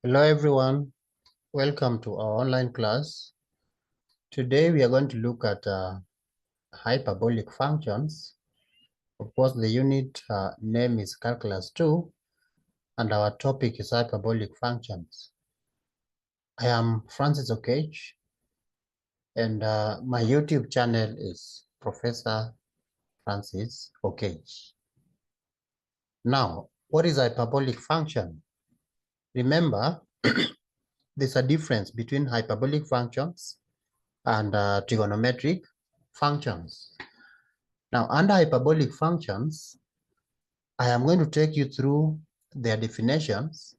Hello everyone, welcome to our online class. Today we are going to look at hyperbolic functions. Of course, the unit name is Calculus 2 and our topic is hyperbolic functions. I am Francis Okech and my YouTube channel is Professor Francis Okech. Now, what is hyperbolic function? Remember, there's a difference between hyperbolic functions and trigonometric functions. Now, under hyperbolic functions, I am going to take you through their definitions.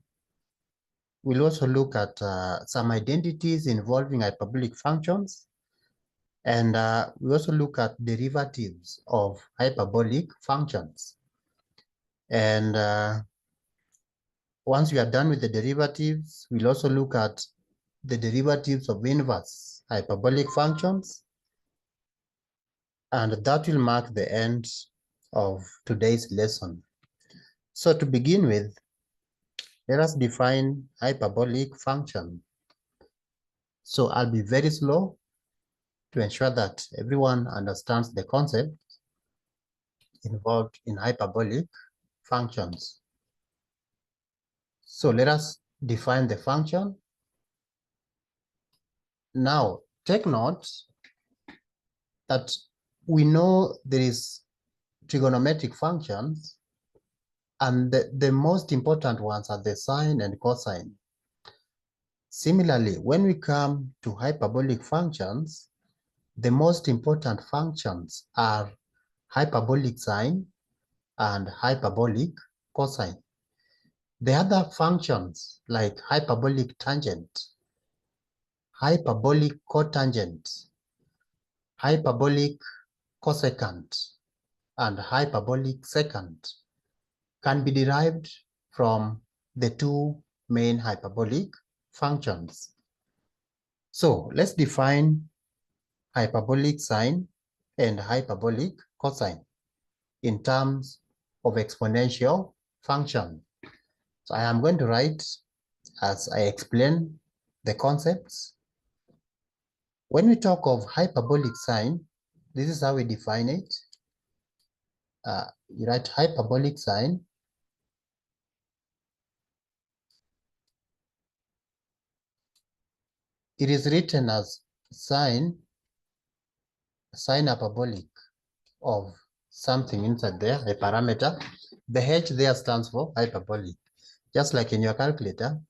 We'll also look at some identities involving hyperbolic functions, and we also look at derivatives of hyperbolic functions. And once we are done with the derivatives, we'll also look at the derivatives of inverse hyperbolic functions, and that will mark the end of today's lesson. So to begin with, let us define hyperbolic function. So I'll be very slow to ensure that everyone understands the concept involved in hyperbolic functions. So let us define the function. Now, take note that we know there is trigonometric functions, and the most important ones are the sine and cosine. Similarly, when we come to hyperbolic functions, the most important functions are hyperbolic sine and hyperbolic cosine. The other functions like hyperbolic tangent, hyperbolic cotangent, hyperbolic cosecant, and hyperbolic secant can be derived from the two main hyperbolic functions. So let's define hyperbolic sine and hyperbolic cosine in terms of exponential function. So I am going to write as I explain the concepts. When we talk of hyperbolic sine, this is how we define it. You write hyperbolic sine it is written as sine hyperbolic of something inside there, a parameter. The h there stands for hyperbolic. Just like in your calculator,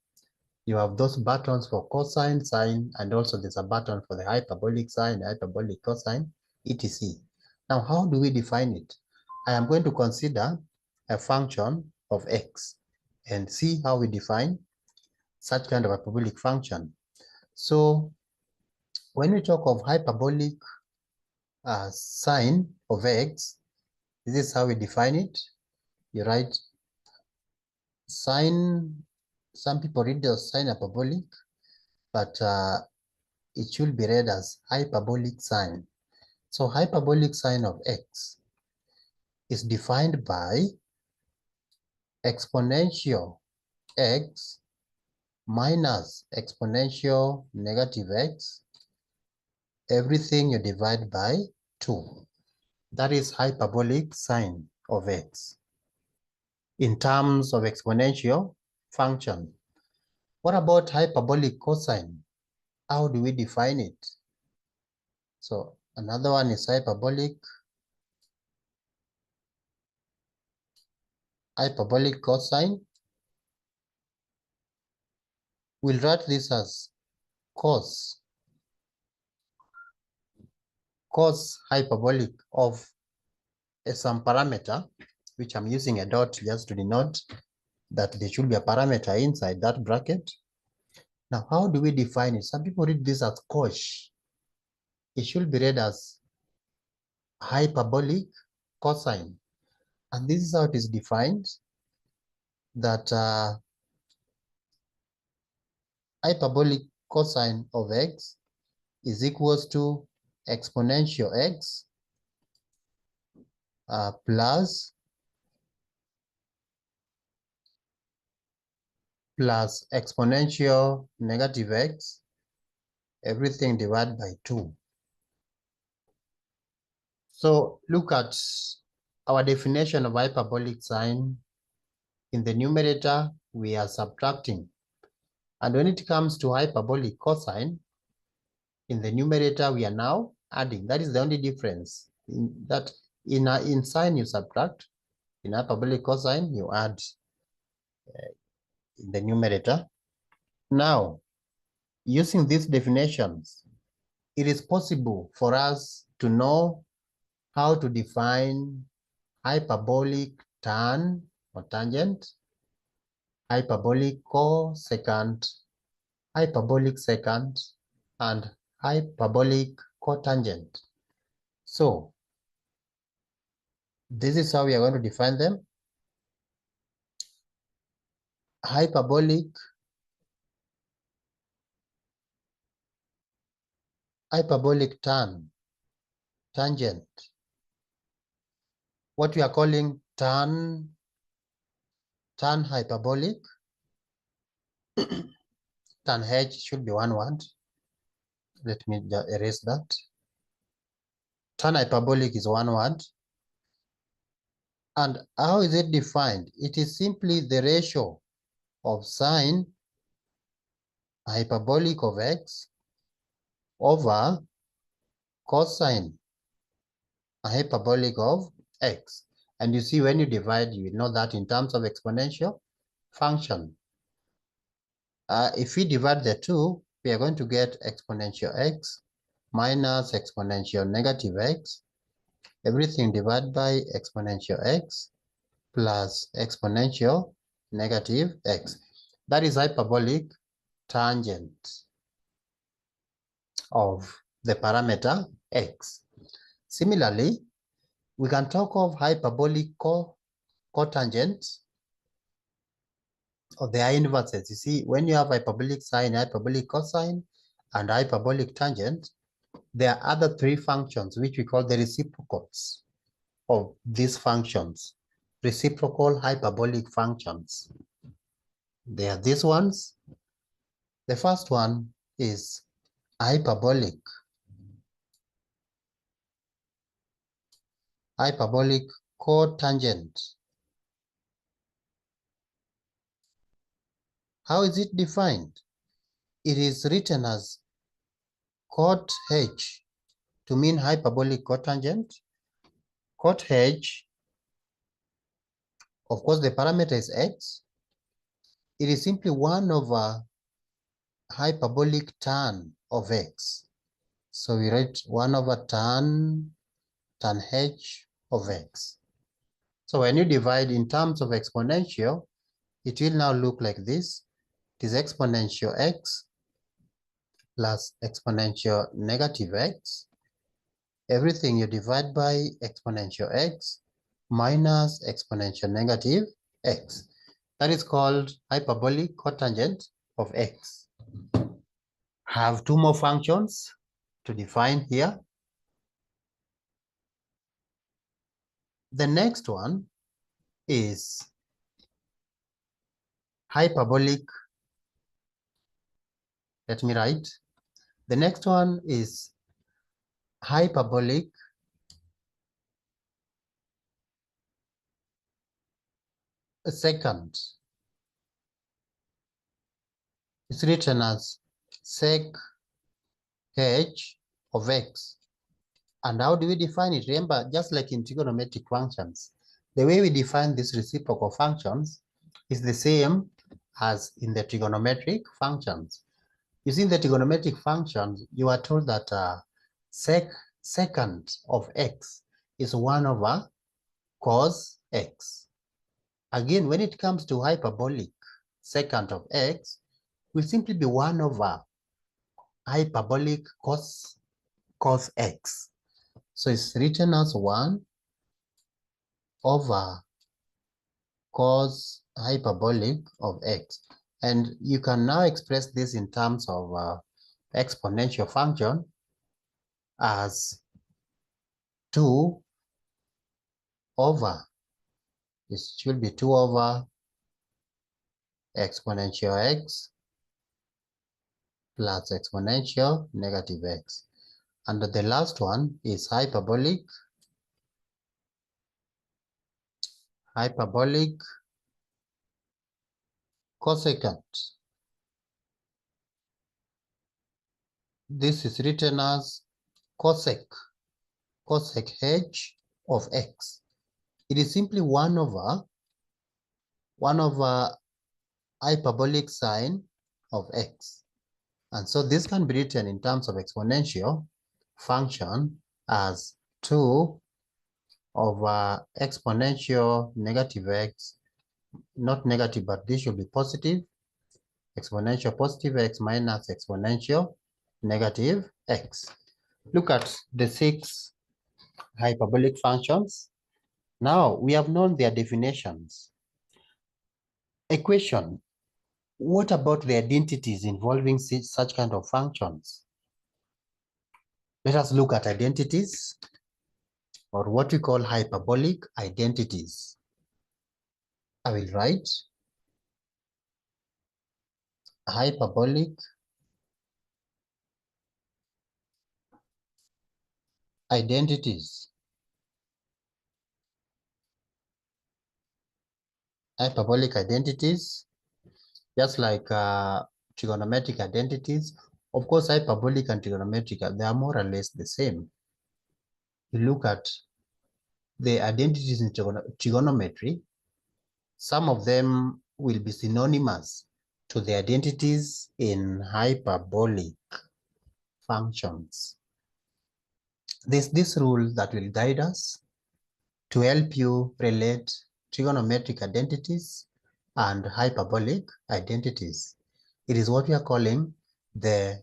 you have those buttons for cosine, sine, and also there's a button for the hyperbolic sine, hyperbolic cosine, etc. Now, how do we define it? I am going to consider a function of x and see how we define such kind of hyperbolic function. So when we talk of hyperbolic sine of x, this is how we define it. You write sine, some people read it as sine hyperbolic, but it should be read as hyperbolic sine. So hyperbolic sine of x is defined by exponential x minus exponential negative x, everything you divide by 2. That is hyperbolic sine of x in terms of exponential function. What about hyperbolic cosine? How do we define it? So another one is hyperbolic cosine. We'll write this as cos hyperbolic of some parameter, which I'm using a dot just to denote that there should be a parameter inside that bracket. Now, how do we define it? Some people read this as cosh. It should be read as hyperbolic cosine. And this is how it is defined, that hyperbolic cosine of x is equals to exponential x plus plus exponential negative x, everything divided by 2. So look at our definition of hyperbolic sign. In the numerator, we are subtracting. And when it comes to hyperbolic cosine, in the numerator, we are now adding. That is the only difference. In sine, you subtract. In hyperbolic cosine, you add in the numerator. Now, using these definitions, it is possible for us to know how to define hyperbolic tan or tangent, hyperbolic cosecant, hyperbolic secant, and hyperbolic cotangent. So this is how we are going to define them. Hyperbolic tangent, what we are calling tan hyperbolic. Tan h should be one word. Let me erase that. Tan hyperbolic is one word. And how is it defined? It is simply the ratio of sine hyperbolic of x over cosine hyperbolic of x. And you see, when you divide, you know that in terms of exponential function. If we divide the two, we are going to get exponential x minus exponential negative x, everything divided by exponential x plus exponential negative x. That is hyperbolic tangent of the parameter x. Similarly, we can talk of hyperbolic cotangent, or their inverses. You see, when you have hyperbolic sine, hyperbolic cosine, and hyperbolic tangent, there are other three functions which we call the reciprocals of these functions. Reciprocal hyperbolic functions. They are these ones. The first one is hyperbolic cotangent. How is it defined? It is written as cot h to mean hyperbolic cotangent. Cot h, of course, the parameter is x. It is simply 1 over hyperbolic tan of x. So we write 1 over tan h of x. So when you divide in terms of exponential, it will now look like this. It is exponential x plus exponential negative x. Everything you divide by exponential x minus exponential negative x. That is called hyperbolic cotangent of x. Have two more functions to define here. The next one is hyperbolic. Let me write. The next one is hyperbolic secant. It's written as sec h of x. And how do we define it? Remember, just like in trigonometric functions, the way we define these reciprocal functions is the same as in the trigonometric functions. You see, in the trigonometric functions, you are told that secant of x is 1 over cos x. Again, when it comes to hyperbolic secant of x, will simply be 1 over hyperbolic cos x. So it's written as 1 over cos hyperbolic of x. And you can now express this in terms of exponential function as 2 over, it should be 2 over exponential x plus exponential negative x. And the last one is hyperbolic cosecant. This is written as cosec h of x. It is simply 1 over hyperbolic sine of x. And so this can be written in terms of exponential function as 2 over exponential negative x, not negative, but this should be positive, exponential positive x minus exponential negative x. Look at the 6 hyperbolic functions. Now we have known their definitions. Equation. What about the identities involving such kind of functions? Let us look at identities, or what we call hyperbolic identities. I will write hyperbolic identities. Hyperbolic identities, just like trigonometric identities. Of course, hyperbolic and trigonometric, they are more or less the same. You look at the identities in trigonometry, some of them will be synonymous to the identities in hyperbolic functions. There's this rule that will guide us to help you relate trigonometric identities and hyperbolic identities. It is what we are calling the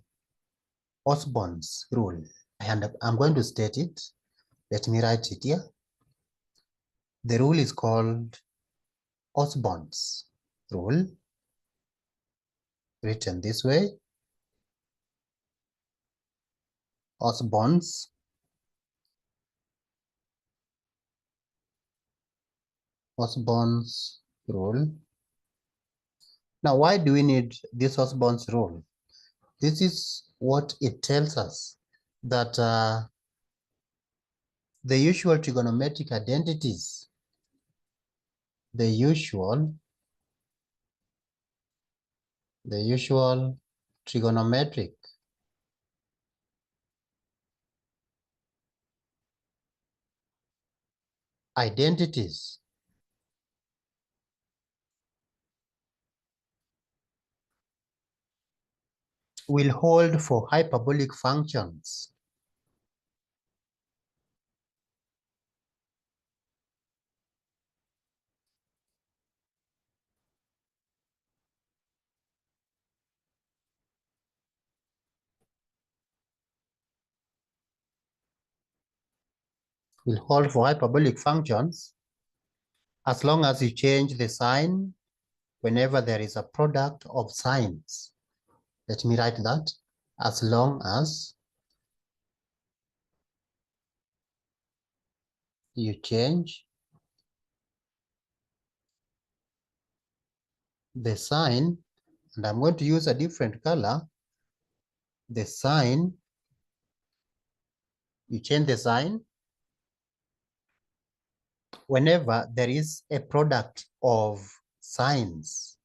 Osborne's rule. And I'm going to state it. Let me write it here. The rule is called Osborne's rule, written this way. Osborne's rule. Now, why do we need this Osborne's rule? This is what it tells us, that the usual trigonometric identities, the usual trigonometric identities will hold for hyperbolic functions. Will hold for hyperbolic functions as long as you change the sign whenever there is a product of signs. Let me write that. As long as you change the sign, and I'm going to use a different color, the sign, you change the sign whenever there is a product of signs.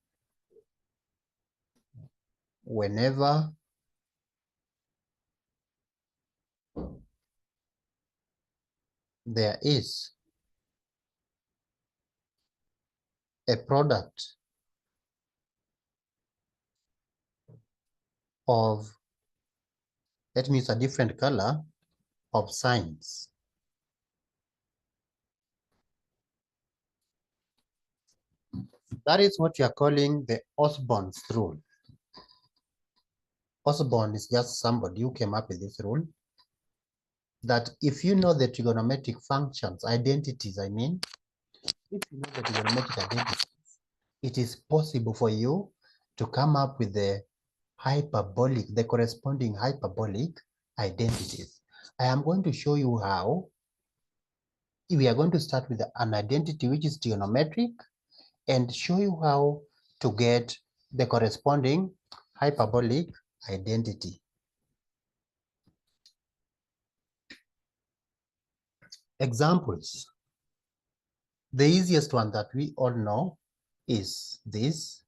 Whenever there is a product of, let me use a different color, of signs. That is what you are calling the Osborne's rule. Osborne is just somebody who came up with this rule, that if you know the trigonometric functions, identities, I mean, if you know the trigonometric identities, it is possible for you to come up with the corresponding hyperbolic identities. I am going to show you how. We are going to start with an identity which is trigonometric and show you how to get the corresponding hyperbolic identity. Examples. The easiest one that we all know is this.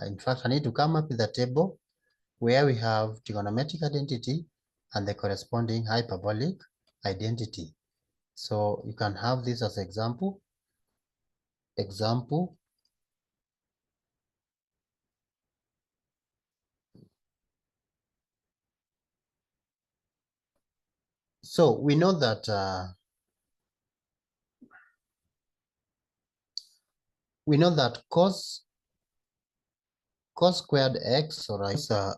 In fact, I need to come up with a table where we have trigonometric identity and the corresponding hyperbolic identity. So you can have this as example. So we know that cos squared x, or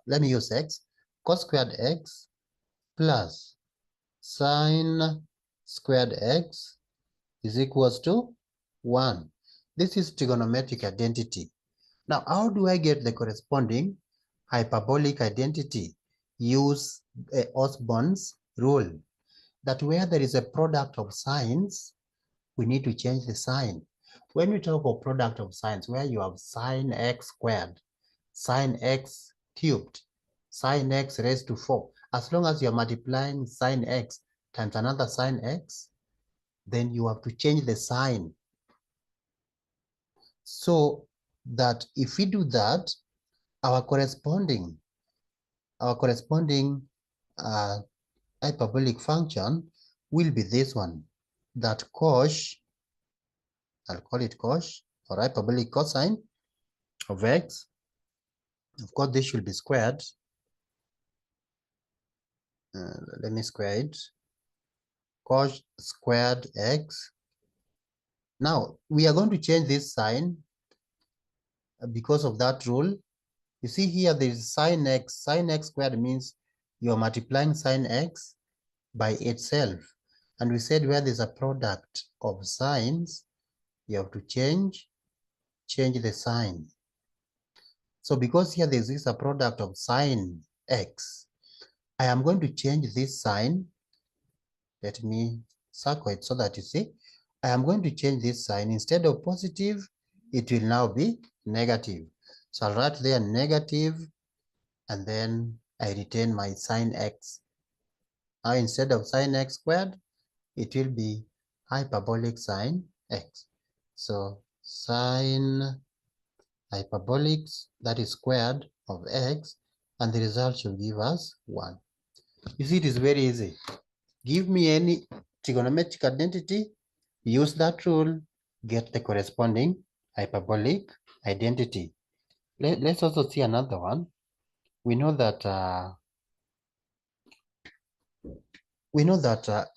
let me use x, cos squared x plus sine squared x is equals to 1. This is trigonometric identity. Now, how do I get the corresponding hyperbolic identity? Use Osborne's rule, that where there is a product of signs, we need to change the sign. When we talk of product of signs, where you have sine x squared, sine x cubed, sine x raised to 4, as long as you're multiplying sine x times another sine x, then you have to change the sign. So that if we do that, our corresponding hyperbolic function will be this one, that cos, I'll call it cos, or hyperbolic cosine of x. Of course, this should be squared. Let me square it. Cos squared x. Now, we are going to change this sign because of that rule. You see here, there is sine x. Sine x squared means you are multiplying sine x by itself. And we said where there's a product of signs, you have to change the sign. So because here there is a product of sine x, I am going to change this sign. Let me circle it so that you see. I am going to change this sign. Instead of positive, it will now be negative. So I'll write there negative, and then I retain my sine x. Now instead of sine x squared, it will be hyperbolic sine x. So sine hyperbolic, that is squared of x, and the result should give us 1. You see, it is very easy. Give me any trigonometric identity, use that rule, get the corresponding hyperbolic identity. Let's also see another one. We know that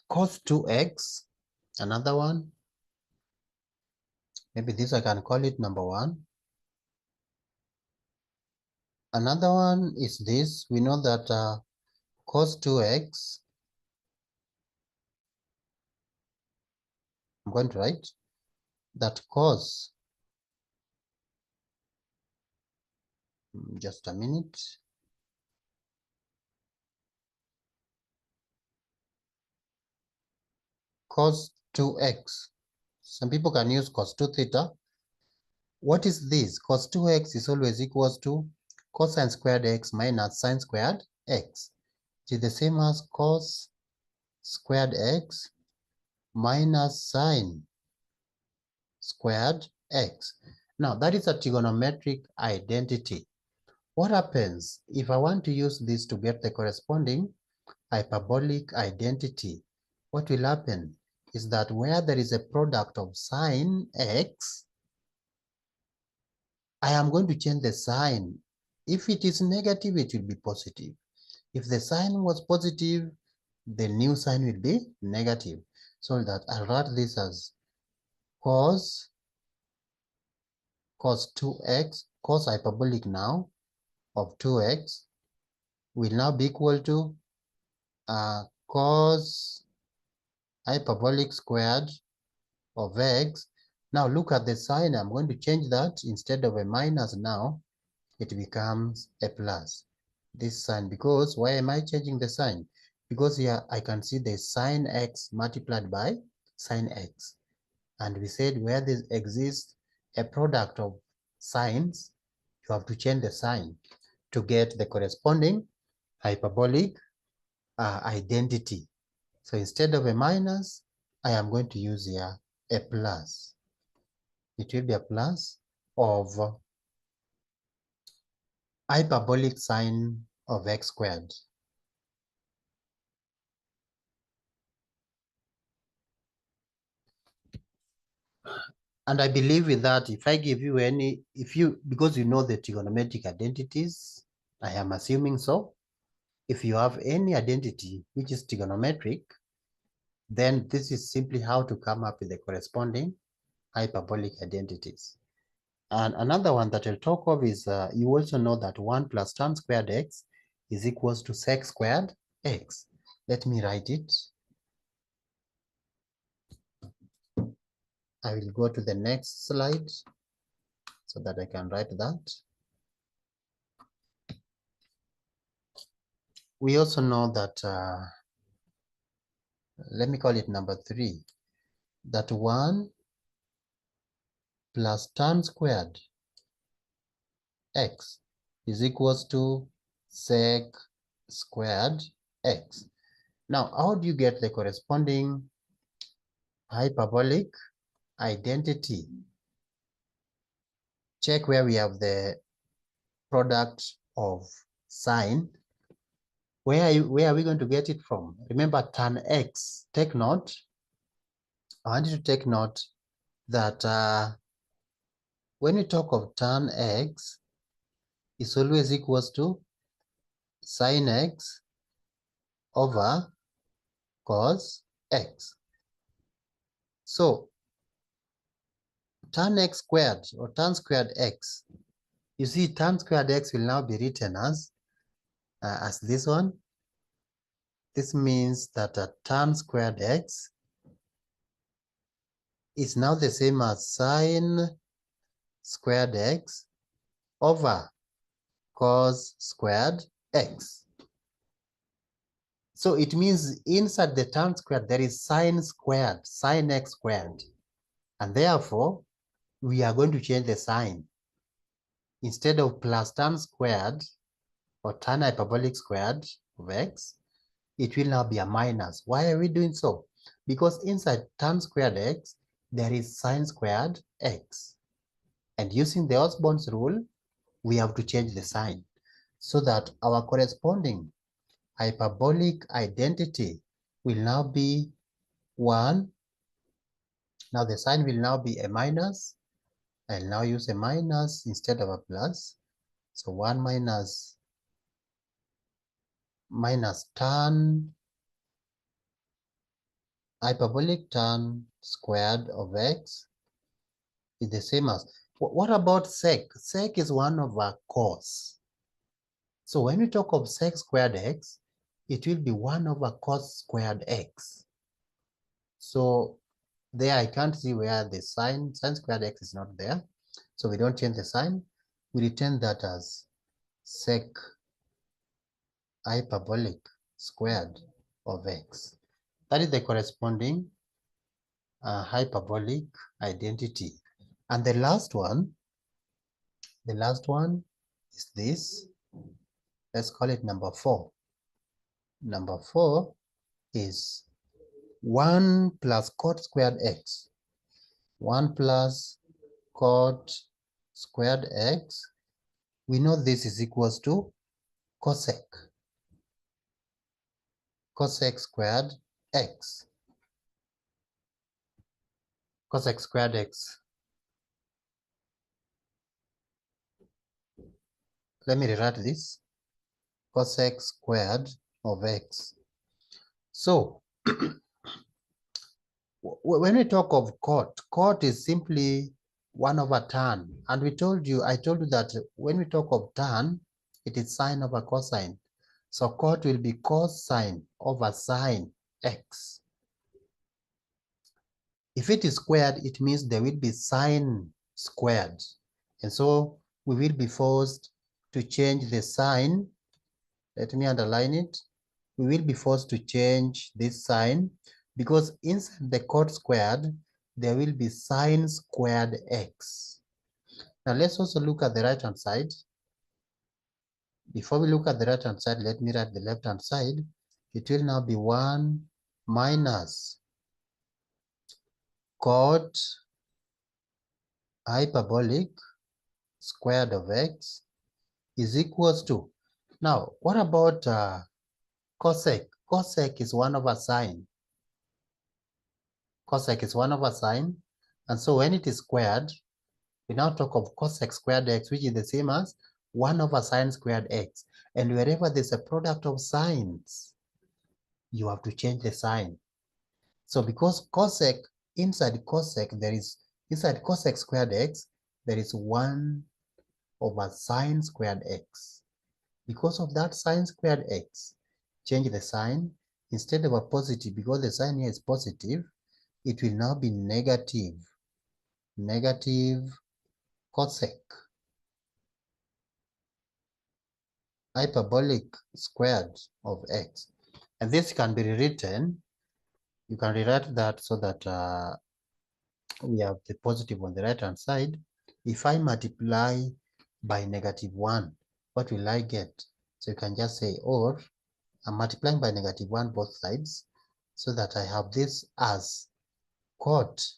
cos 2x, another one, maybe this I can call it number 1. Another one is this. We know that cos 2x, I'm going to write that cos, just a minute. Cos 2x. Some people can use cos 2 theta. What is this? Cos 2x is always equals to cosine squared x minus sine squared x. It is the same as cos squared x minus sine squared x. Now, that is a trigonometric identity. What happens if I want to use this to get the corresponding hyperbolic identity? What will happen is that where there is a product of sine x, I am going to change the sign. If it is negative, it will be positive. If the sign was positive, the new sign will be negative. So that I'll write this as cos 2x, cos hyperbolic now of 2x will now be equal to cos hyperbolic squared of x. Now look at the sign. I'm going to change that. Instead of a minus now, it becomes a plus. This sign, because why am I changing the sign? Because here I can see the sine x multiplied by sine x. And we said where there exists a product of signs, you have to change the sign to get the corresponding hyperbolic identity. So instead of a minus, I am going to use here a plus. It will be a plus of hyperbolic sine of x squared. And I believe with that, if I give you any, because you know the trigonometric identities, I am assuming so. If you have any identity which is trigonometric, then this is simply how to come up with the corresponding hyperbolic identities. And another one that I'll talk of is, you also know that 1 plus tan squared x is equals to sec squared x. Let me write it. I will go to the next slide so that I can write that. We also know that, let me call it number 3, that 1 plus tan squared x is equals to sec squared x. Now, how do you get the corresponding hyperbolic identity? Check where we have the product of sine. Where are we going to get it from? Remember tan x. Take note. I want you to take note that when you talk of tan x, it's always equals to sine x over cos x. So tan x squared or tan squared x, you see tan squared x will now be written as this one. This means that tan squared x is now the same as sine squared x over cos squared x. So it means inside the tan squared there is sine squared, sine x squared. And therefore, we are going to change the sign. Instead of plus tan squared or tan hyperbolic squared of x, it will now be a minus. Why are we doing so? Because inside tan squared x, there is sine squared x. And using the Osborne's rule, we have to change the sign so that our corresponding hyperbolic identity will now be 1. Now the sign will now be a minus. I'll now use a minus instead of a plus. So 1 minus tan hyperbolic tan squared of x is the same as, what about sec? Sec is 1 over cos. So when we talk of sec squared x, it will be 1 over cos squared x. So there I can't see where the sine squared x is not there. So we don't change the sign. We return that as sec hyperbolic squared of x. That is the corresponding hyperbolic identity. And the last one is this. Let's call it number 4. Number 4 is 1 plus cot squared x. 1 plus cot squared x. We know this is equals to cosec squared x. Cosec squared x. Let me rewrite this. Cosec squared of x. So when we talk of cot is simply 1 over tan. And I told you that when we talk of tan, it is sine over cosine. So cot will be cosine over sine x. If it is squared, it means there will be sine squared. And so we will be forced to change the sign. Let me underline it. We will be forced to change this sign because inside the cot squared, there will be sine squared x. Now let's also look at the right-hand side. Before we look at the right-hand side, let me write the left-hand side. It will now be 1 minus cot hyperbolic squared of x is equals to. Now, what about cosec? Cosec is 1 over sine. Cosec is 1 over sine. And so when it is squared, we now talk of cosec squared x, which is the same as 1 over sine squared x. And wherever there's a product of sines, you have to change the sign. So because cosec, inside cosec squared x, there is 1 over sine squared x. Because of that sine squared x, change the sign. Instead of a positive, because the sign here is positive, it will now be negative cosec hyperbolic squared of x. And this can be rewritten. You can rewrite that so that we have the positive on the right hand side. If I multiply by -1, what will I get? So you can just say, or I'm multiplying by -1 both sides, so that I have this as cot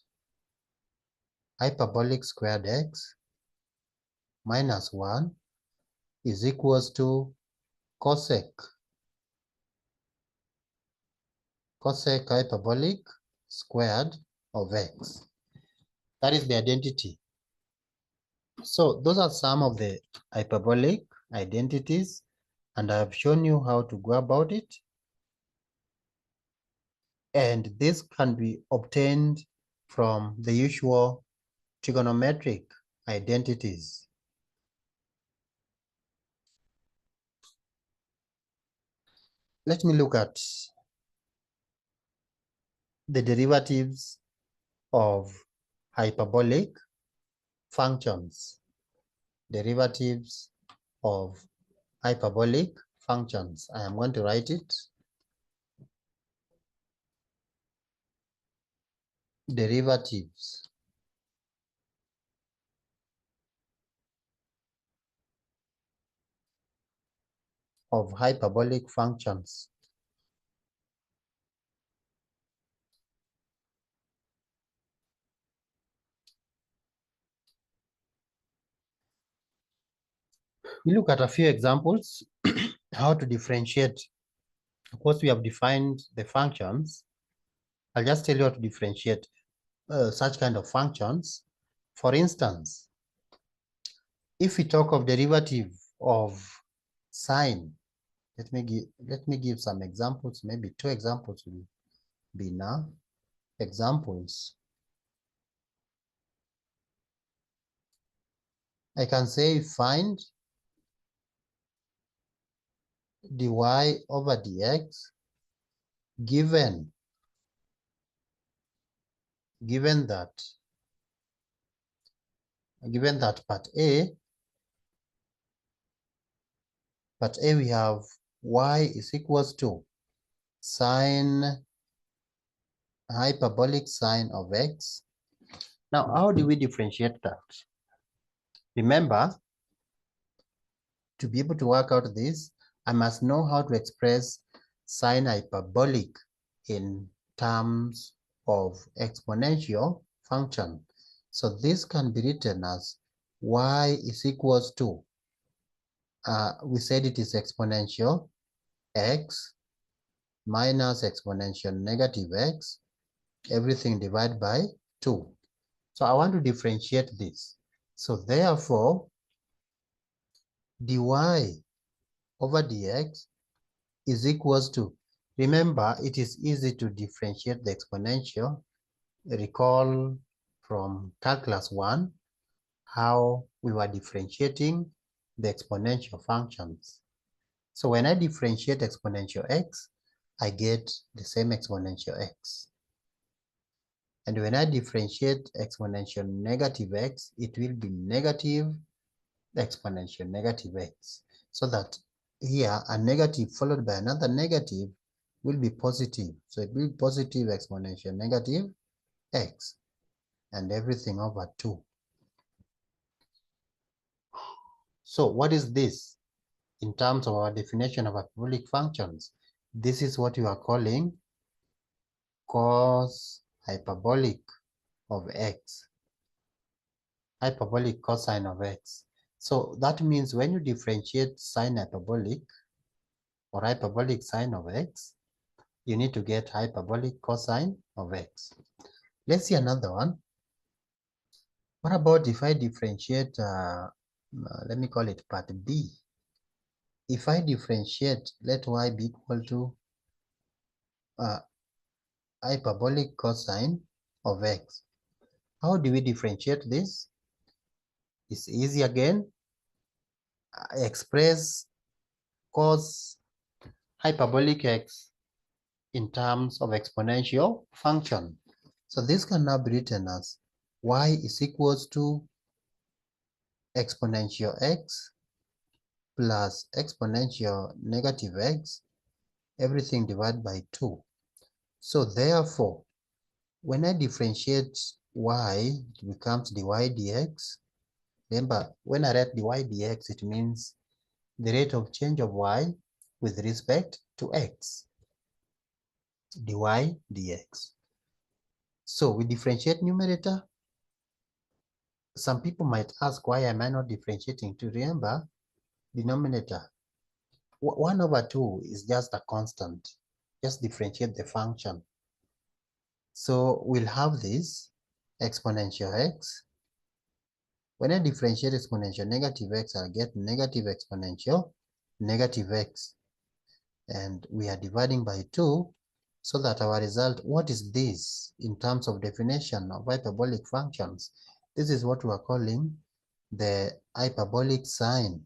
hyperbolic squared x minus 1 is equals to cosec hyperbolic squared of x. That is the identity. So those are some of the hyperbolic identities, and I've shown you how to go about it. And this can be obtained from the usual trigonometric identities. Let me look at the derivatives of hyperbolic functions. Derivatives of hyperbolic functions. I am going to write it. Derivatives of hyperbolic functions. We look at a few examples, how to differentiate. Of course, we have defined the functions. I'll just tell you how to differentiate such kind of functions. For instance, if we talk of derivative of sine, let me give some examples. Maybe 2 examples will be enough. Examples. I can say find dy over dx given that part A we have y is equals to sine hyperbolic sine of x. Now, how do we differentiate that? Remember, to be able to work out this, I must know how to express sine hyperbolic in terms of exponential function. So this can be written as y is equals to, we said it is exponential x minus exponential negative x, everything divided by 2. So I want to differentiate this. So therefore, dy over dx is equals to, remember, it is easy to differentiate the exponential. Recall from calculus 1 how we were differentiating the exponential functions. So when I differentiate exponential x, I get the same exponential x. And when I differentiate exponential negative x, it will be negative exponential negative x. So that here a negative followed by another negative will be positive. So it will be positive exponential negative x and everything over 2. So what is this in terms of our definition of hyperbolic functions? This is what you are calling cos hyperbolic of x, hyperbolic cosine of x. So that means when you differentiate sine hyperbolic or hyperbolic sine of x, you need to get hyperbolic cosine of x. Let's see another one. What about if I differentiate, let me call it part B. If I differentiate, let y be equal to hyperbolic cosine of x. How do we differentiate this? It's easy again. I express cos hyperbolic x in terms of exponential function. So this can now be written as y is equals to exponential x plus exponential negative x, everything divided by 2. So therefore, when I differentiate y, it becomes dy dx. Remember, when I write dy dx, it means the rate of change of y with respect to x, dy dx. So we differentiate numerator. Some people might ask, why am I not differentiating? To remember, denominator, 1 over 2 is just a constant. Just differentiate the function. So we'll have this exponential x. When I differentiate exponential negative x, I'll get negative exponential negative x. And we are dividing by 2, so that our result, what is this in terms of definition of hyperbolic functions? This is what we are calling the hyperbolic sine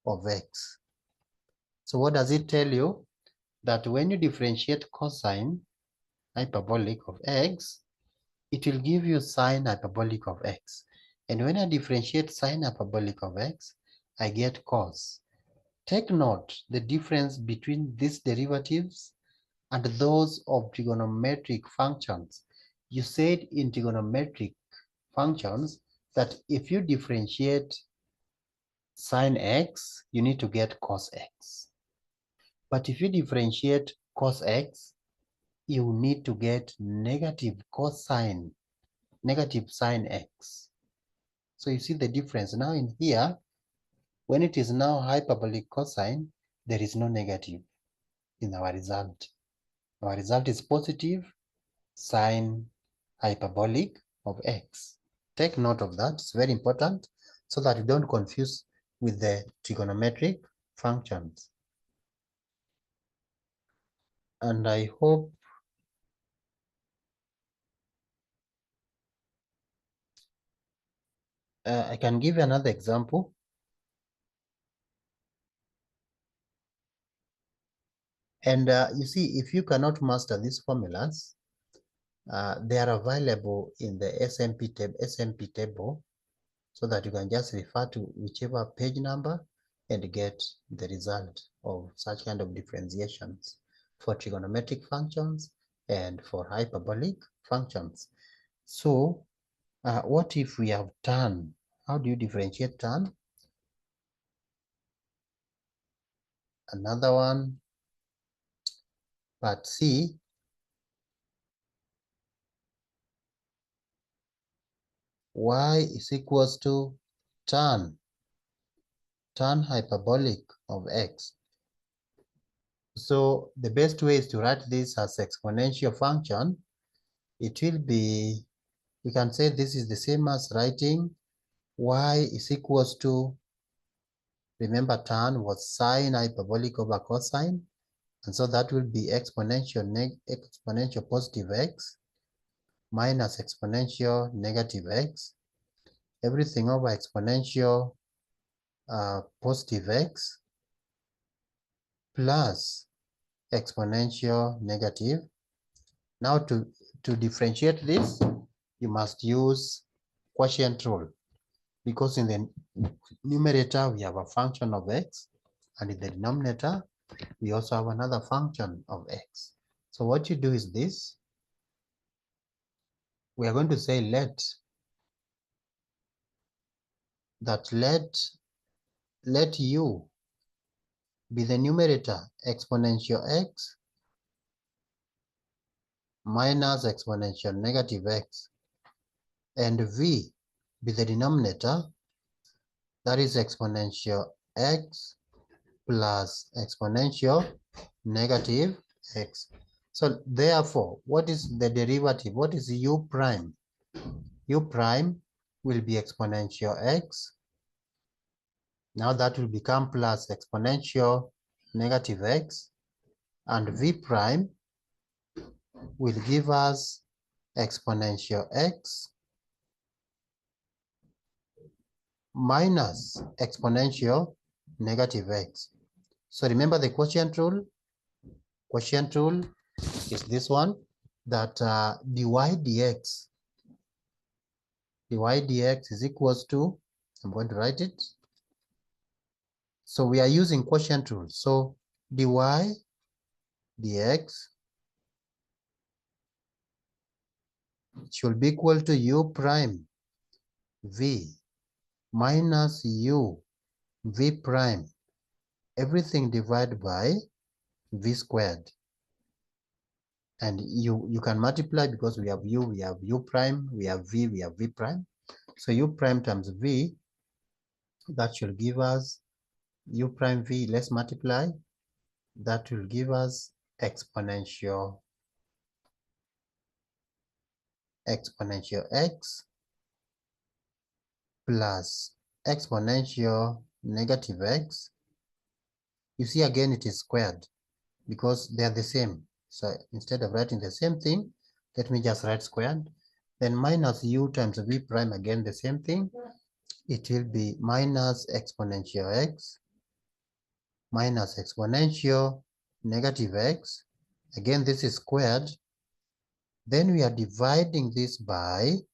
of x. So what does it tell you? That when you differentiate cosine hyperbolic of x, it will give you sine hyperbolic of x. And when I differentiate sine hyperbolic of x, I get cos. Take note the difference between these derivatives and those of trigonometric functions. You said in trigonometric functions that if you differentiate sine x, you need to get cos x. But if you differentiate cos x, you need to get negative cosine, negative sine x. So you see the difference now in here. When it is now hyperbolic cosine, there is no negative in our result. Our result is positive sine hyperbolic of x. Take note of that, it's very important, so that you don't confuse with the trigonometric functions. And I hope I can give you another example. And you see, if you cannot master these formulas, they are available in the SMP table, so that you can just refer to whichever page number and get the result of such kind of differentiations for trigonometric functions and for hyperbolic functions. So what if we have tan? How do you differentiate tan? Another one, part C. Y is equals to tan hyperbolic of x. So the best way is to write this as exponential function. It will be, we can say this is the same as writing y is equals to, remember tan was sine hyperbolic over cosine, and so that will be exponential positive x minus exponential negative x, everything over exponential positive x plus exponential negative. Now to differentiate this, you must use quotient rule, because in the numerator we have a function of x, and in the denominator we also have another function of x. So what you do is this. We are going to say let that let u be the numerator exponential x minus exponential negative x, and v be the denominator, that is exponential x plus exponential negative x. So therefore, what is the derivative? What is u prime? U prime will be exponential x. Now that will become plus exponential negative x, and v prime will give us exponential x minus exponential negative x. So remember the quotient rule? Quotient rule is this one, that dy dx is equals to, I'm going to write it. So we are using quotient rule. So dy dx should be equal to u prime v minus u v prime, everything divided by v squared. And you can multiply because we have u prime, we have v prime. So u prime times v, that should give us u prime v, let's multiply, that will give us exponential x plus exponential negative x. You see again it is squared because they are the same. So instead of writing the same thing, let me just write squared. Then minus u times v prime, again the same thing. It will be minus exponential x minus exponential negative x. Again, this is squared. Then we are dividing this by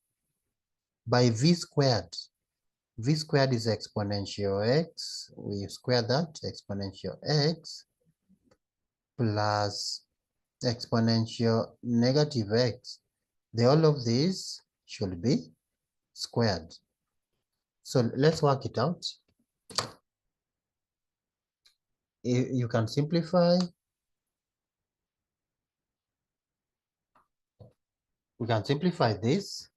v squared. V squared is exponential x. We square that, exponential x plus exponential negative x. The all of these should be squared. So let's work it out. You can simplify. We can simplify this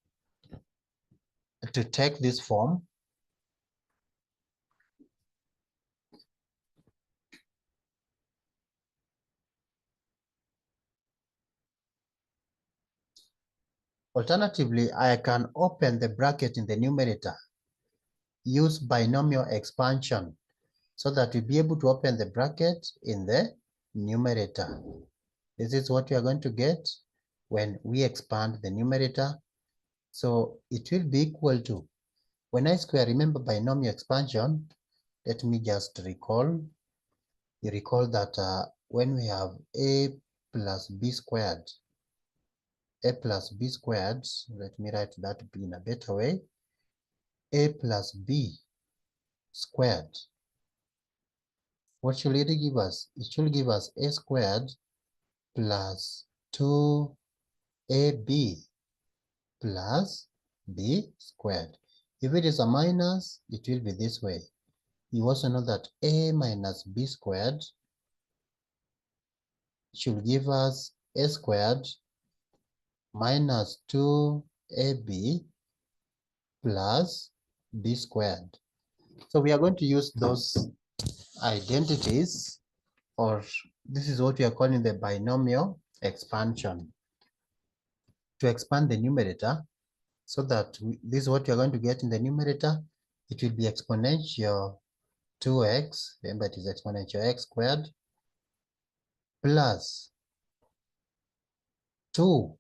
to take this form. Alternatively, I can open the bracket in the numerator, use binomial expansion, so that we'll be able to open the bracket in the numerator. This is what we are going to get when we expand the numerator. So it will be equal to, when I square, remember binomial expansion, let me just recall. You recall that when we have a plus b squared, let me write that in a better way, a plus b squared. What should it give us? It should give us a squared plus 2ab plus b squared. If it is a minus, it will be this way. You also know that a minus b squared should give us a squared minus 2ab plus b squared. So we are going to use those identities, or this is what we are calling the binomial expansion, to expand the numerator, so that this is what you're going to get in the numerator. It will be exponential 2x, remember it is exponential x squared, plus 2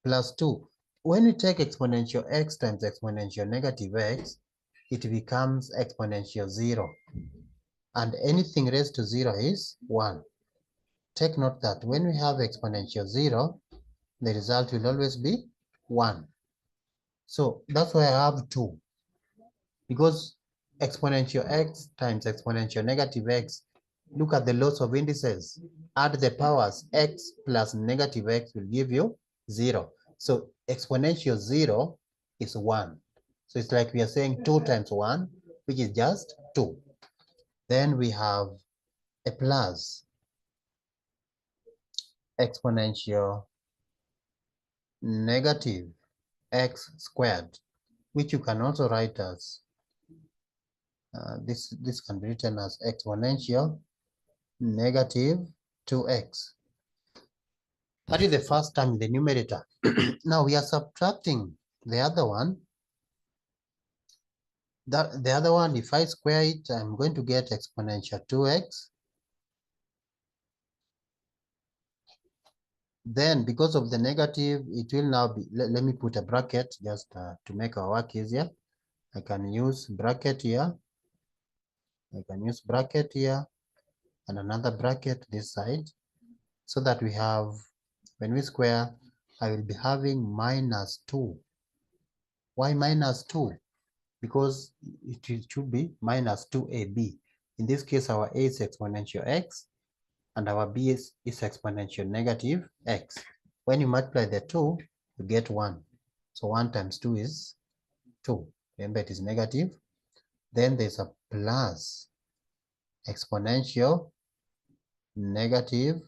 plus 2. When we take exponential x times exponential negative x, it becomes exponential 0. And anything raised to 0 is 1. Take note that when we have exponential 0, the result will always be 1. So that's why I have 2. Because exponential x times exponential negative x, look at the laws of indices. Add the powers, x plus negative x will give you 0. So exponential 0 is 1. So it's like we are saying 2 times 1, which is just 2. Then we have a plus exponential negative x squared, which you can also write as this can be written as exponential negative 2x. That is the first term in the numerator. Now we are subtracting the other one. The other one, if I square it, I'm going to get exponential 2x. Then because of the negative, it will now be, let me put a bracket just to make our work easier. I can use bracket here. I can use bracket here and another bracket this side, so that we have, when we square, I will be having minus 2. Why minus 2? Because it should be minus 2ab. In this case, our a is exponential x, and our b is exponential negative x. When you multiply the 2, you get 1. So 1 times 2 is 2. Remember, it is negative. Then there's a plus exponential negative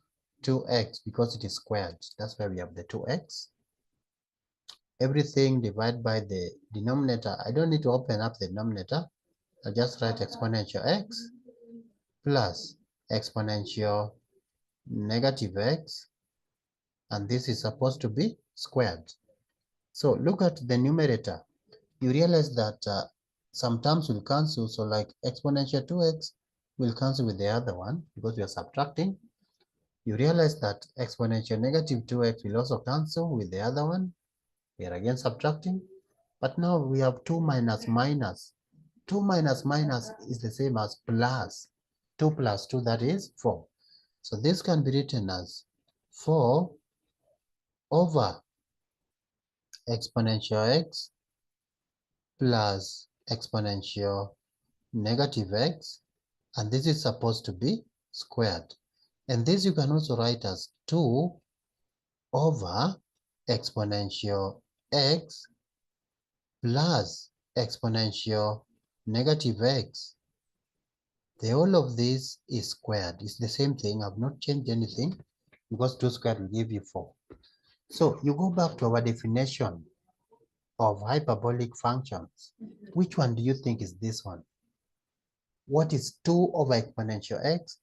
2x because it is squared. That's why we have the 2x. Everything divided by the denominator. I don't need to open up the denominator. I'll just write exponential x plus exponential negative x, and this is supposed to be squared. So look at the numerator. You realize that some terms will cancel. So like exponential 2x will cancel with the other one because we are subtracting. You realize that exponential negative 2x will also cancel with the other one. We are again subtracting. But now we have 2 minus minus. 2 minus minus is the same as plus. 2 plus 2, that is 4. So this can be written as 4 over exponential x plus exponential negative x, and this is supposed to be squared. And this you can also write as 2 over exponential x plus exponential negative x. The whole of this is squared. It's the same thing. I've not changed anything because 2 squared will give you 4. So you go back to our definition of hyperbolic functions. Which one do you think is this one? What is 2 over exponential x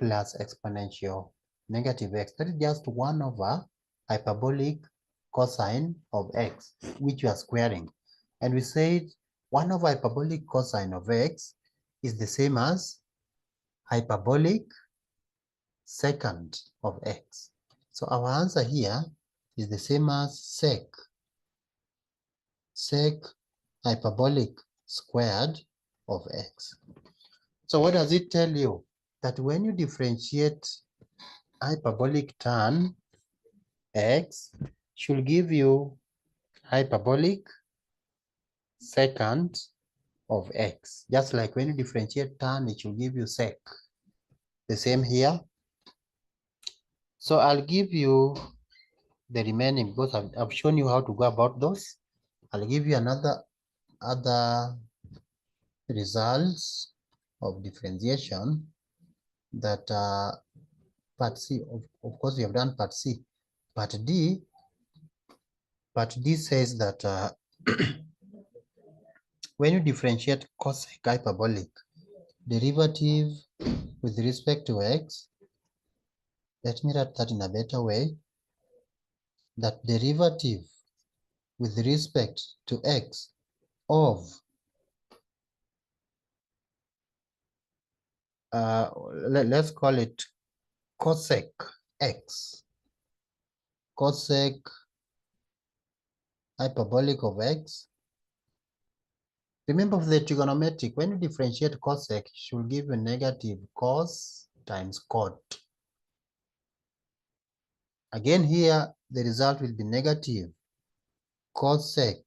plus exponential negative x? That is just 1 over hyperbolic cosine of x, which you are squaring. And we said 1 over hyperbolic cosine of x is the same as hyperbolic secant of x. So our answer here is the same as sec hyperbolic squared of x. So what does it tell you? That when you differentiate hyperbolic tan x should give you hyperbolic secant of x. Just like when you differentiate tan, it should give you sec. The same here. So I'll give you the remaining because I've shown you how to go about those. I'll give you other results of differentiation that part C. Of course, we have done part C. Part D says that when you differentiate cosec hyperbolic derivative with respect to x, let me write that in a better way, that derivative with respect to x of let's call it cosec x, cosec hyperbolic of x. Remember, for the trigonometric, when you differentiate cosec, it should give you negative cos times cot. Again here, the result will be negative cosec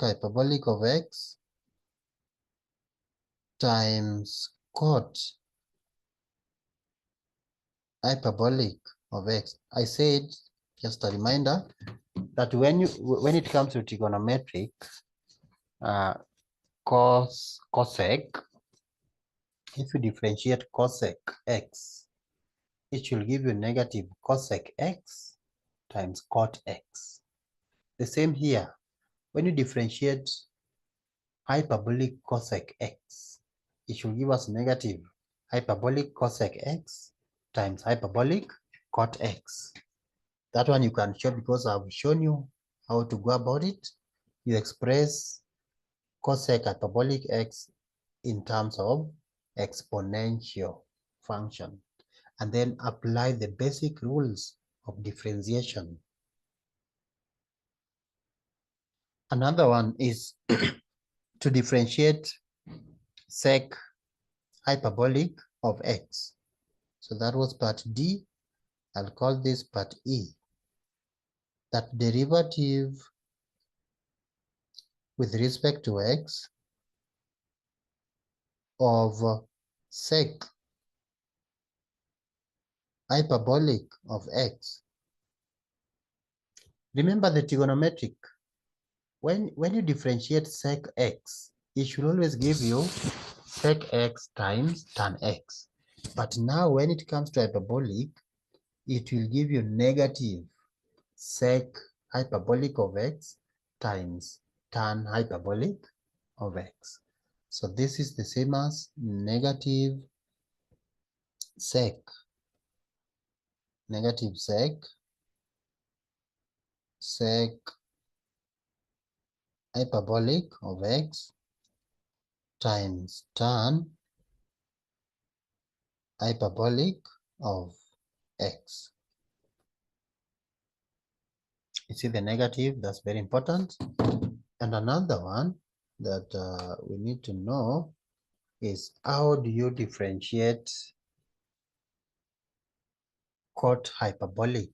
hyperbolic of x times cot hyperbolic of x. I said Just a reminder that when it comes to trigonometric cosec, if you differentiate cosec x, it will give you negative cosec x times cot x. The same here. When you differentiate hyperbolic cosec x, it will give us negative hyperbolic cosec x times hyperbolic cot x. That one you can show because I've shown you how to go about it. You express cosec hyperbolic x in terms of exponential function, and then apply the basic rules of differentiation. Another one is to differentiate sec hyperbolic of x. So that was part D. I'll call this part E. That derivative with respect to x of sec hyperbolic of x. Remember the trigonometric. When you differentiate sec x, it should always give you sec x times tan x. But now when it comes to hyperbolic, it will give you negative sec hyperbolic of x times tan hyperbolic of x. So this is the same as negative sec hyperbolic of x times tan hyperbolic of x. You see the negative, that's very important. And another one that we need to know is how do you differentiate cot hyperbolic?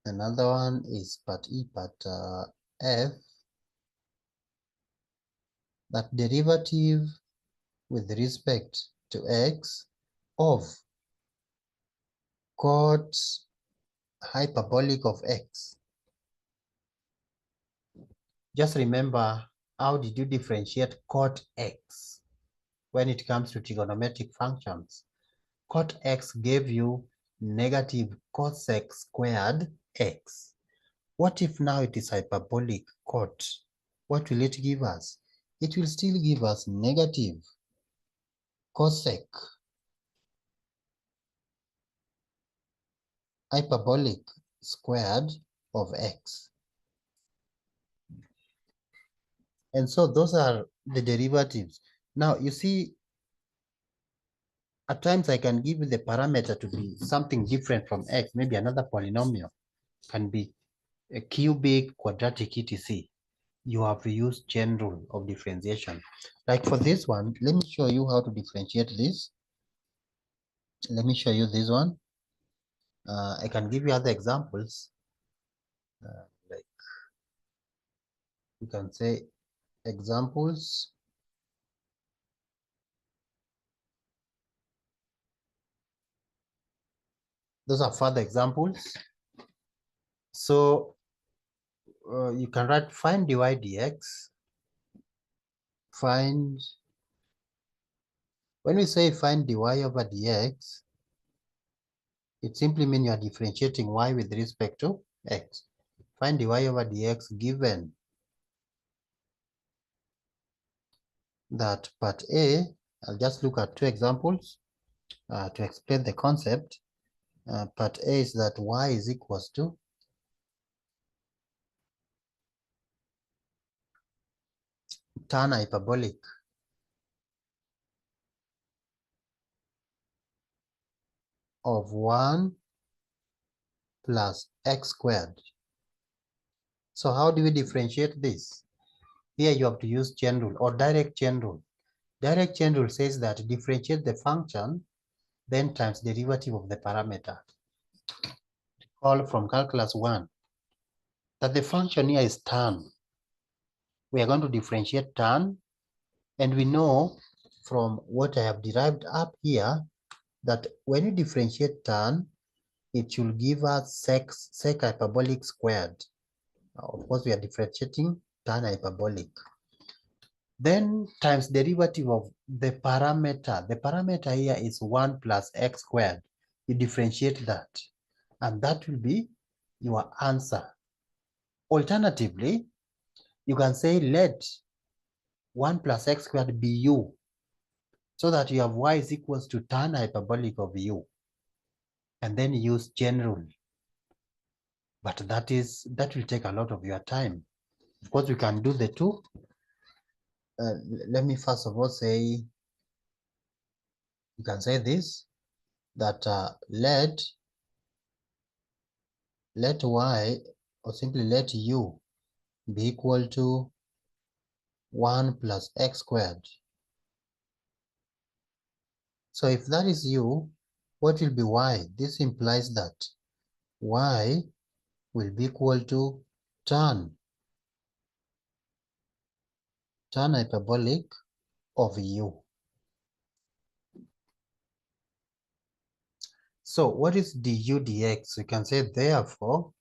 Another one is part E, part F, that derivative with respect to x of cot hyperbolic of x. Just remember, how did you differentiate cot x when it comes to trigonometric functions? Cot x gave you negative cosec squared x. What if now it is hyperbolic cot? What will it give us? It will still give us negative cosec hyperbolic squared of x. And so those are the derivatives. Now you see, at times I can give you the parameter to be something different from x, maybe another polynomial can be a cubic, quadratic, etc. You have used chain rule of differentiation. Like for this one, let me show you how to differentiate this. Let me show you this one. I can give you other examples. Like you can say examples. Those are further examples. So you can write find dy dx. Find, when we say find dy over dx, it simply means you are differentiating y with respect to x. Find dy over dx given that part A, I'll just look at two examples to explain the concept. Part A is that y is equals to tan hyperbolic of 1 plus x squared. So how do we differentiate this? Here you have to use chain rule or direct chain rule. Direct chain rule says that differentiate the function, then times derivative of the parameter. Recall from calculus 1 that the function here is tan. We are going to differentiate tan, and we know from what I have derived up here that when you differentiate tan, it should give us sec hyperbolic squared. Of course, we are differentiating tan hyperbolic. Then times derivative of the parameter. The parameter here is 1 plus x squared. You differentiate that, and that will be your answer. Alternatively, you can say let 1 plus x squared be u, so that you have y is equals to tan hyperbolic of u, and then use chain rule. But that will take a lot of your time. Of course, we can do the two. Let me first of all say, you can say this, that let y, or simply let u be equal to 1 plus x squared. So if that is u, what will be y? This implies that y will be equal to tan hyperbolic of u. So what is du dx? We can say therefore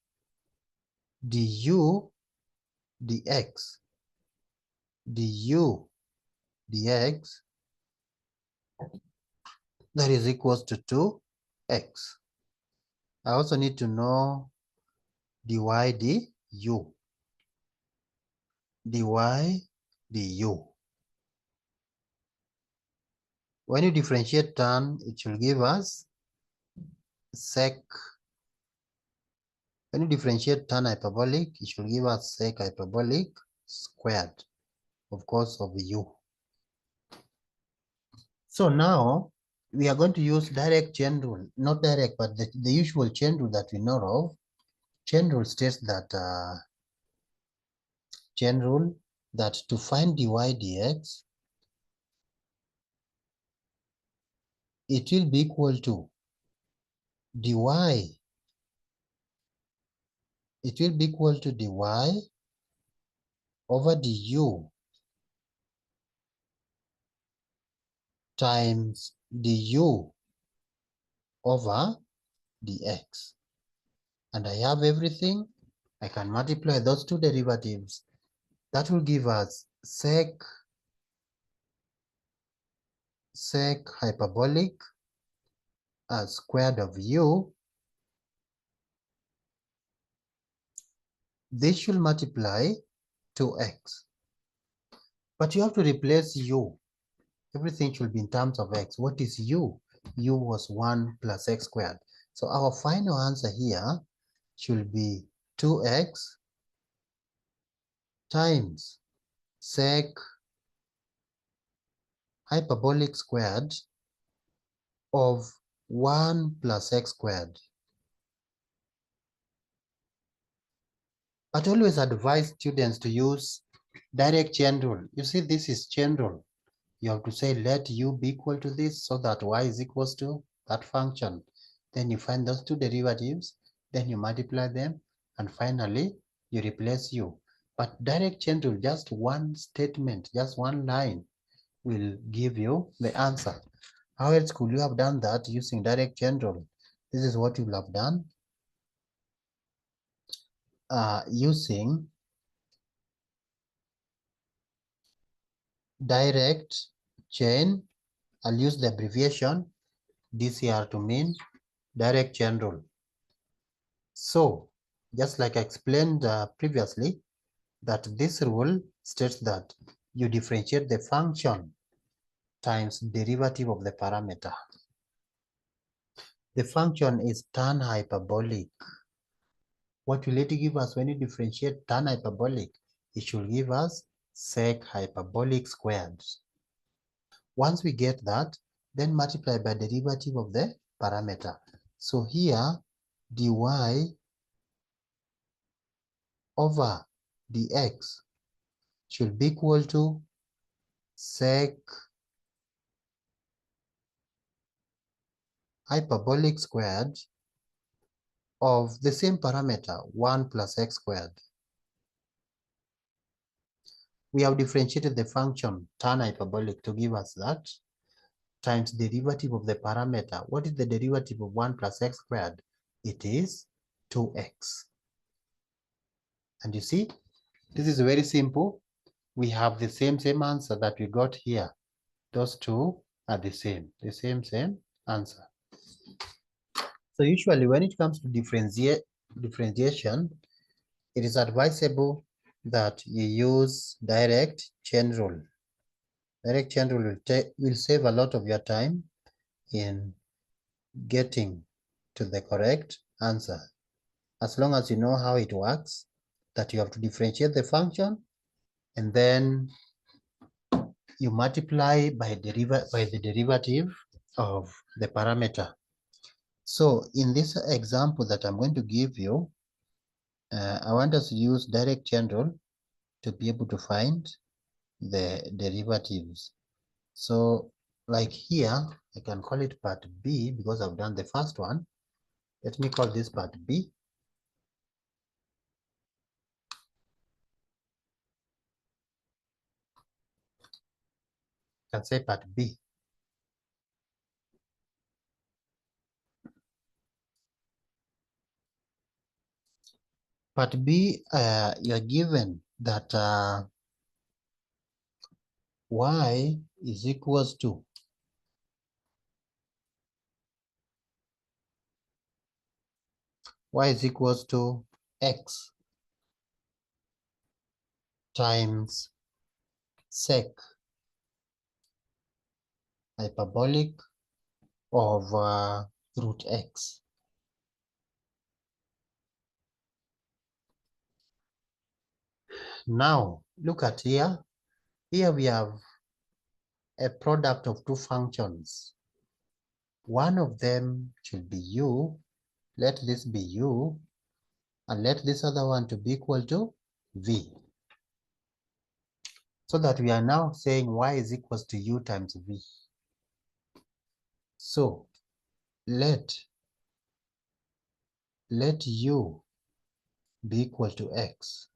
du dx that is equals to 2x. I also need to know dy du. When you differentiate tan, it will give us sec. When you differentiate tan hyperbolic, it will give us sec hyperbolic squared, of course, of u. So now we are going to use direct chain rule, not direct, but the usual chain rule that we know of. Chain rule states that to find dy dx, it will be equal to dy. It will be equal to dy over du times du over dx. And I have everything. I can multiply those two derivatives. That will give us sec hyperbolic squared of u. This should multiply 2x. But you have to replace u. Everything should be in terms of x. What is u? U was 1 plus x squared. So our final answer here should be 2x times sec hyperbolic squared of 1 plus x squared. But always advise students to use direct chain rule. You see, this is chain rule. You have to say let u be equal to this, so that y is equals to that function. Then you find those two derivatives, then you multiply them, and finally you replace u. But direct chain rule, just one statement, just one line will give you the answer. How else could you have done that using direct chain rule? This is what you will have done using direct chain. I'll use the abbreviation DCR to mean direct chain rule. So, just like I explained previously, that this rule states that you differentiate the function times derivative of the parameter. The function is tan hyperbolic. What will it give us when you differentiate tan hyperbolic? It should give us sec hyperbolic squared. Once we get that, then multiply by derivative of the parameter. So here, dy over dx should be equal to sec hyperbolic squared of the same parameter, 1 plus x squared. We have differentiated the function tan hyperbolic to give us that, times derivative of the parameter. What is the derivative of 1 plus x squared? it is 2x. And you see, this is very simple. We have the same answer that we got here. Those two are the same answer. So usually when it comes to differentiation, it is advisable that you use direct chain rule. Direct chain rule will save a lot of your time in getting to the correct answer. As long as you know how it works, that you have to differentiate the function and then you multiply by the derivative of the parameter. So in this example that I'm going to give you, I want us to use direct chain rule to be able to find the derivatives. So like here, I can call it part B because I've done the first one. Let me call this part B. I can say part B. Part B, you're given that y is equals to x times sec hyperbolic of root x. Now, look at here. Here we have a product of two functions. One of them should be u. Let this be u, and let this other one to be equal to v. So that we are now saying y is equals to u times v. So let u be equal to x.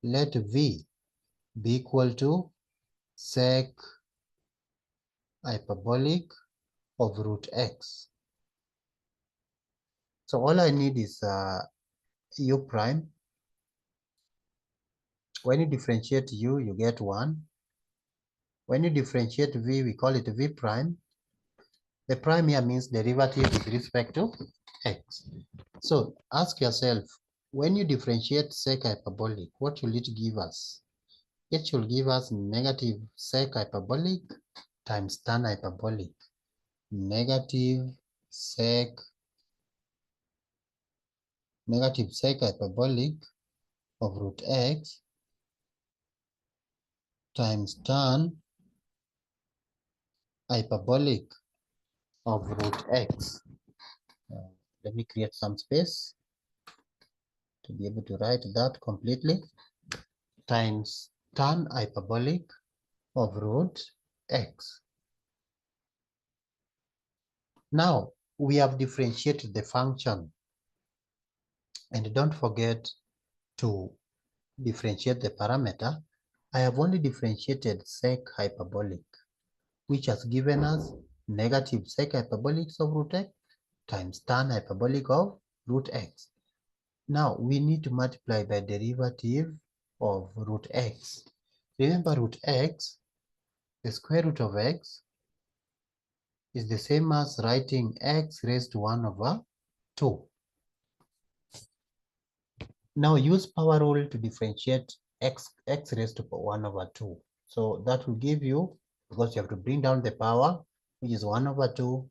Let v be equal to sec hyperbolic of root x. So all I need is u prime. When you differentiate u, you get 1. When you differentiate v, we call it v prime. The prime here means derivative with respect to x. So ask yourself, when you differentiate sec hyperbolic, what will it give us? It should give us negative sec hyperbolic times tan hyperbolic. Negative sec hyperbolic of root x times tan hyperbolic of root x. Let me create some space to be able to write that completely. Times tan hyperbolic of root x. Now we have differentiated the function, and don't forget to differentiate the parameter. I have only differentiated sec hyperbolic, which has given us negative sec hyperbolic of root x times tan hyperbolic of root x. Now we need to multiply by derivative of root x. Remember, root x, the square root of x, is the same as writing x raised to 1 over 2. Now use power rule to differentiate x raised to 1 over 2. So that will give you, because you have to bring down the power, which is 1 over 2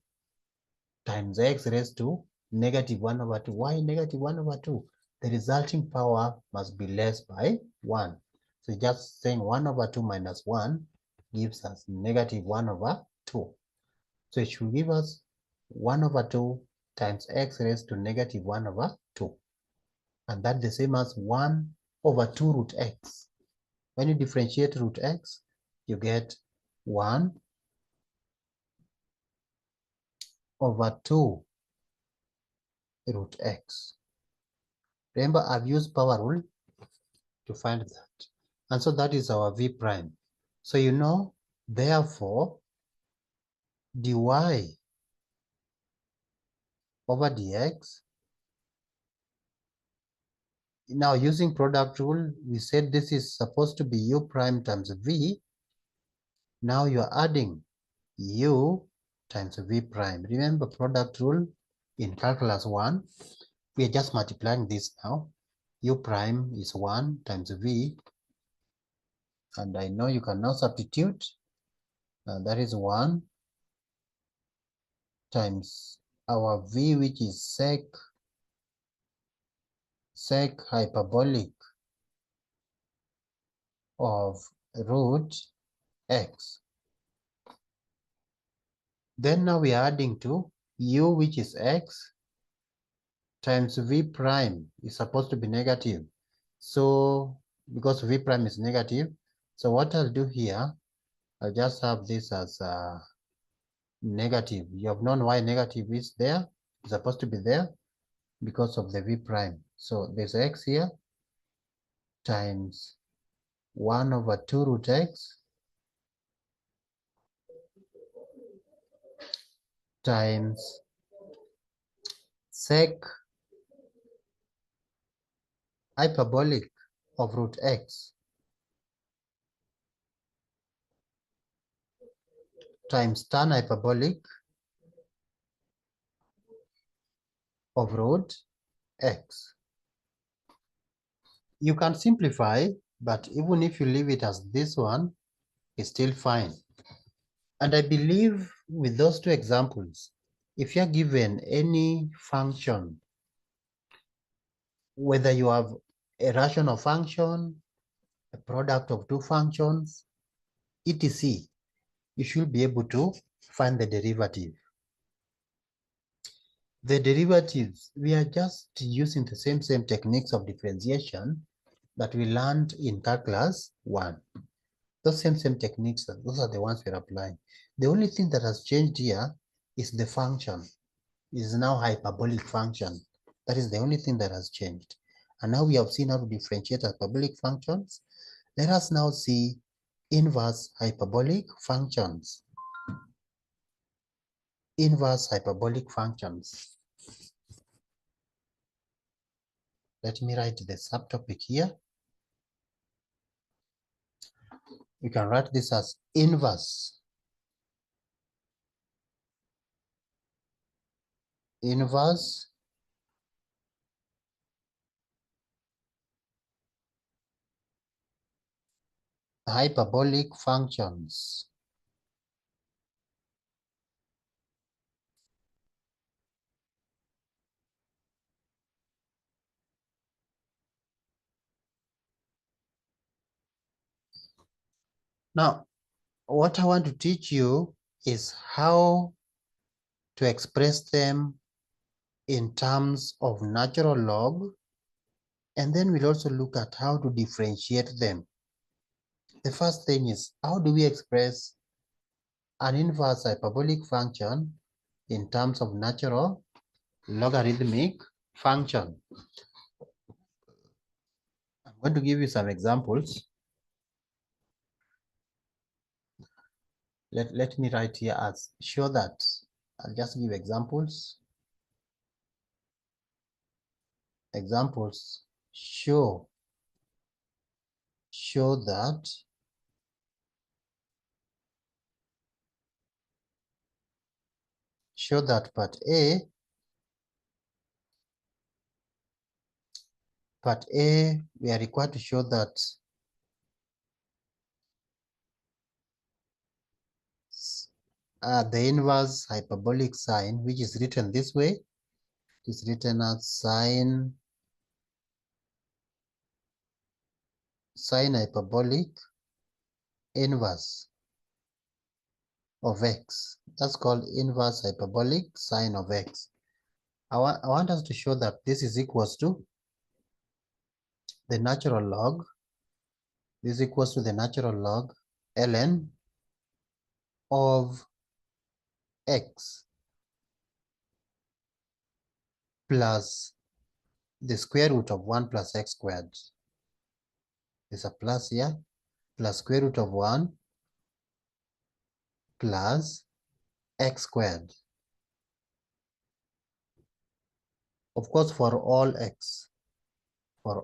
times x raised to negative 1 over 2. Why negative 1 over 2? The resulting power must be less by 1. So just saying 1 over 2 minus 1 gives us negative 1 over 2. So it should give us 1 over 2 times x raised to negative 1 over 2. And that's the same as 1 over 2 root x. When you differentiate root x, you get 1 over 2 root x. Remember, I've used power rule to find that. And so that is our v prime. So you know, therefore, dy over dx Now using product rule, we said this is supposed to be u prime times v. Now you're adding u times v prime. Remember product rule in calculus 1, we are just multiplying this now. U prime is 1 times v, and I know you can now substitute. That is 1 times our v, which is sec hyperbolic of root x. Then now we are adding to u, which is x, times v prime is supposed to be negative. So because v prime is negative, so what I'll do here, I'll just have this as negative. You have known why negative is there. It's supposed to be there because of the v prime. So there's x here times 1 over 2 root x times sec hyperbolic of root x times tan hyperbolic of root x. You can simplify, but even if you leave it as this one, it's still fine. And I believe with those two examples, if you're given any function, whether you have a rational function, a product of two functions, etc., you should be able to find the derivative. The derivatives, we are just using the same techniques of differentiation that we learned in calculus 1. Those same techniques, those are the ones we're applying. The only thing that has changed here is the function. It is now hyperbolic function. That is the only thing that has changed. And now we have seen how to differentiate hyperbolic functions. Let us now see inverse hyperbolic functions. Inverse hyperbolic functions. Let me write the subtopic here. We can write this as inverse hyperbolic functions. Now, what I want to teach you is how to express them in terms of natural log, and then we'll also look at how to differentiate them. The first thing is, how do we express an inverse hyperbolic function in terms of natural logarithmic function? I'm going to give you some examples. Let me write here as show that. I'll just give examples. Examples show that part A, we are required to show that the inverse hyperbolic sign, which is written this way, is written as sine hyperbolic inverse of x. That's called inverse hyperbolic sine of x. I want us to show that this is equals to the natural log. This is equals to the natural log ln of x plus the square root of 1 plus x squared. There's a plus here, plus square root of 1 plus x squared. Of course, for all x. for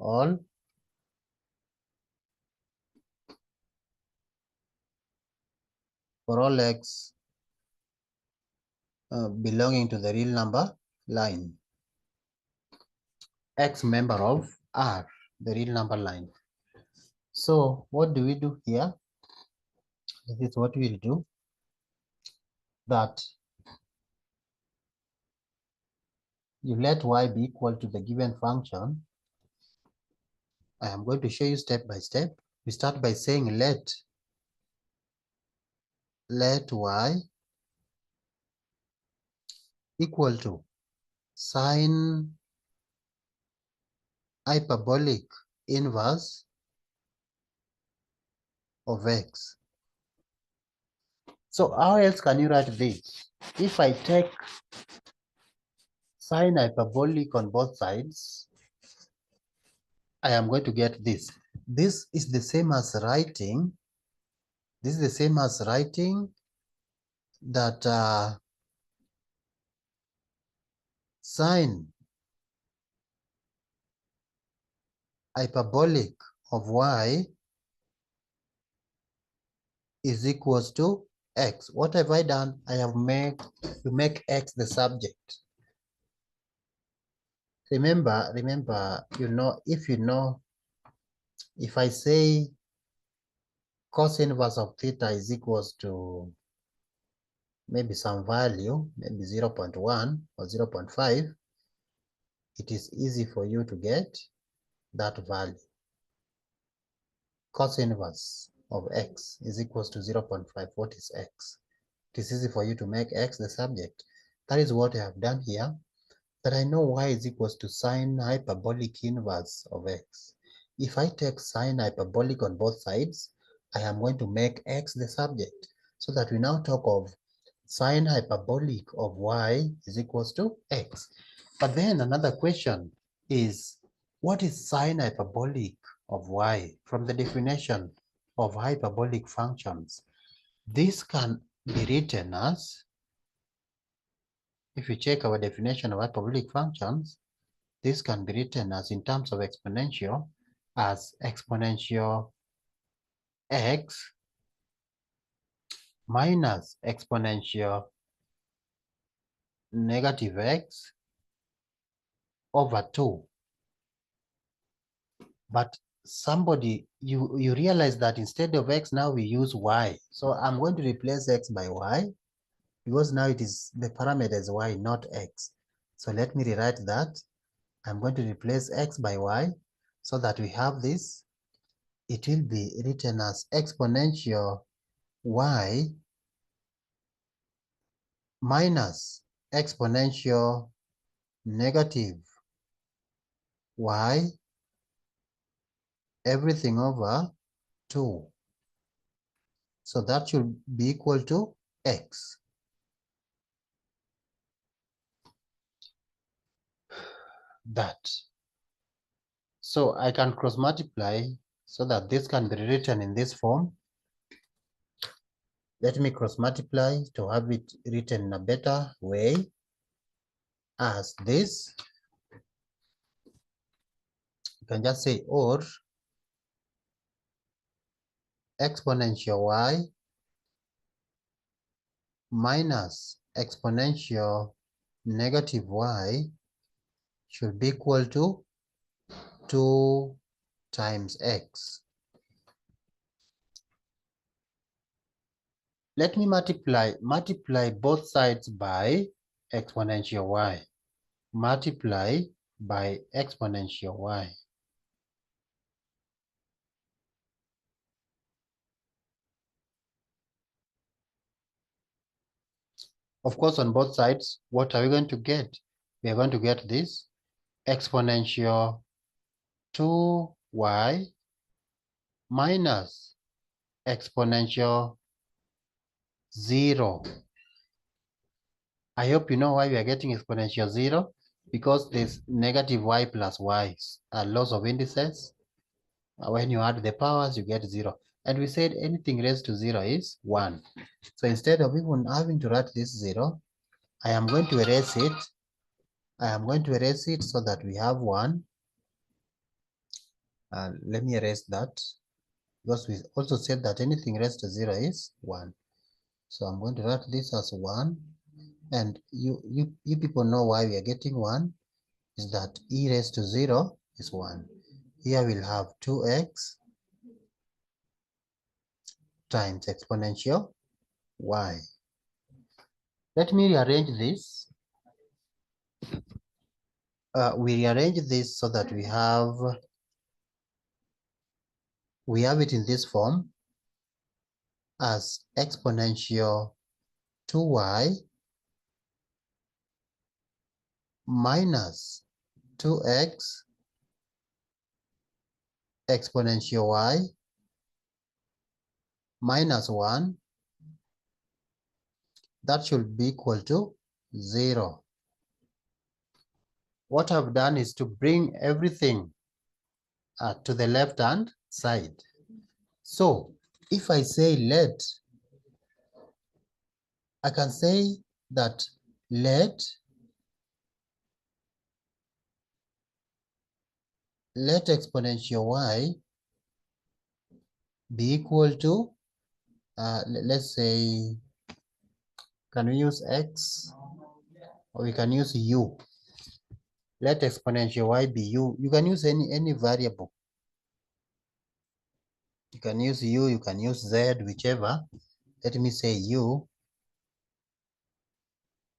all x belonging to the real number line. X member of R, the real number line. So what do we do here? This is what we'll do. That you let y be equal to the given function. I am going to show you step by step. We start by saying let y equal to sine hyperbolic inverse of x. So how else can you write this? If I take sine hyperbolic on both sides, I am going to get this. This is the same as writing. This is the same as writing that sine hyperbolic of y is equals to x. What have I done? I have to make x the subject. Remember, if I say cos inverse of theta is equals to maybe some value, maybe 0.1 or 0.5, it is easy for you to get that value. Cos inverse of x is equals to 0.5. What is x? It is easy for you to make x the subject. That is what I have done here. That I know y is equals to sine hyperbolic inverse of x. If I take sine hyperbolic on both sides, I am going to make x the subject, so that we now talk of sine hyperbolic of y is equals to x. But then another question is, what is sine hyperbolic of y? From the definition of hyperbolic functions, this can be written as, if you check our definition of hyperbolic functions, this can be written as, in terms of exponential, as exponential x minus exponential negative x over 2. But somebody, you realize that instead of x, now we use y. So I'm going to replace x by y, because now it is the parameter is y, not x. So let me rewrite that. I'm going to replace x by y, so that we have this. It will be written as exponential y minus exponential negative y, everything over 2. So that should be equal to x. That. So I can cross multiply so that this can be written in this form. Let me cross multiply to have it written in a better way as this. You can just say or exponential y minus exponential negative y should be equal to 2 times x. Let me multiply both sides by exponential y. Multiply by exponential y. Of course, on both sides, what are we going to get? We are going to get this exponential 2y minus exponential 0. I hope you know why we are getting exponential 0, because there's negative y plus y, loss of indices. When you add the powers, you get 0. And we said anything raised to 0 is 1. So instead of even having to write this 0, I am going to erase it. I am going to erase it so that we have 1. Let me erase that, because we also said that anything raised to 0 is 1. So I'm going to write this as 1. And you people know why we are getting 1, is that e raised to 0 is 1. Here we'll have 2x times exponential y. Let me rearrange this. We rearrange this so that we have it in this form as exponential 2y minus 2x exponential y minus 1. That should be equal to 0. What I've done is to bring everything to the left-hand side. So if I say let, I can say that let exponential y be equal to, let's say, can we use x, or we can use u? Let exponential y be u. You can use any variable. You can use u, you can use z, whichever. Let me say u.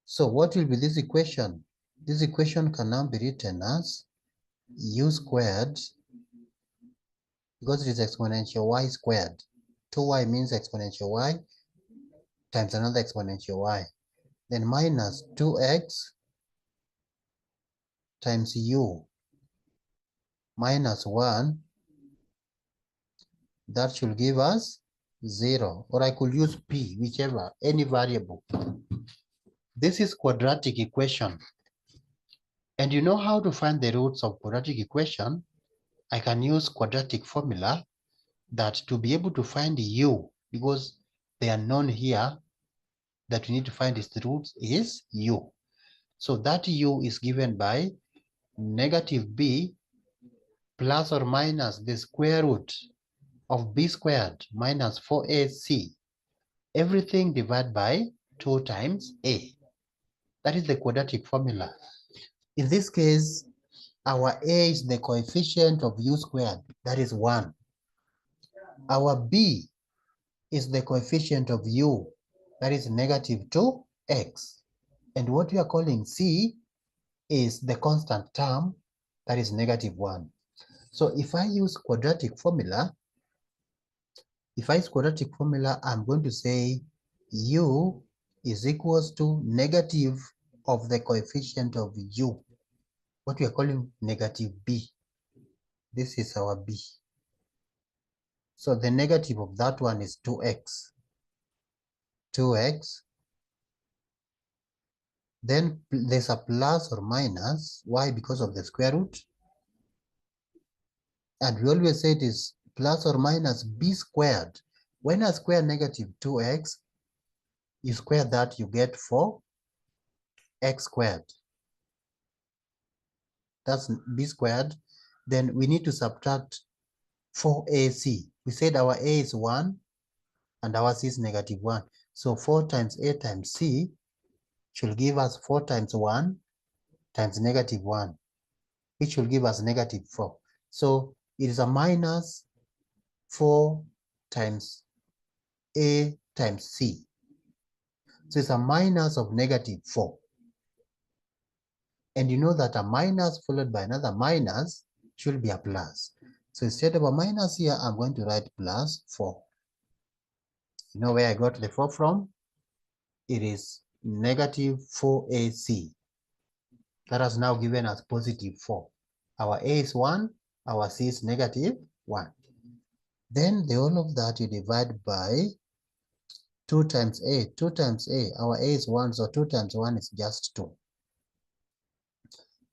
So what will be this equation? This equation can now be written as u squared, because it is exponential y squared. 2y means exponential y times another exponential y. Then minus 2x times u minus 1. That should give us 0. Or I could use p, whichever, any variable. This is quadratic equation. And you know how to find the roots of quadratic equation? I can use quadratic formula that to be able to find u, because they are known here, that we need to find its roots is u. So that u is given by negative b plus or minus the square root of b squared minus 4ac. Everything divided by 2 times a. That is the quadratic formula. In this case, our a is the coefficient of u squared, that is 1. Our b is the coefficient of u, that is negative 2x. And what we are calling c is the constant term, that is negative 1. So if I use quadratic formula, I'm going to say u is equals to negative of the coefficient of u, what we are calling negative b. This is our b. So the negative of that one is 2x. 2x. Then there's a plus or minus. Why? Because of the square root. And we always say it is plus or minus b squared. When I square negative 2x, you square that, you get 4x squared. That's b squared. Then we need to subtract 4ac. We said our a is 1 and our c is negative 1. So 4 times a times c should give us 4 times 1 times negative 1, which will give us negative 4. So it is a minus 4 times a times c. So it's a minus of negative 4. And you know that a minus followed by another minus should be a plus. So instead of a minus here, I'm going to write plus 4. You know where I got the 4 from? It is negative 4ac. That has now given us positive 4. Our a is 1, our c is negative 1. Then the whole of that you divide by 2 times a. 2 times a, our a is 1, so 2 times 1 is just 2.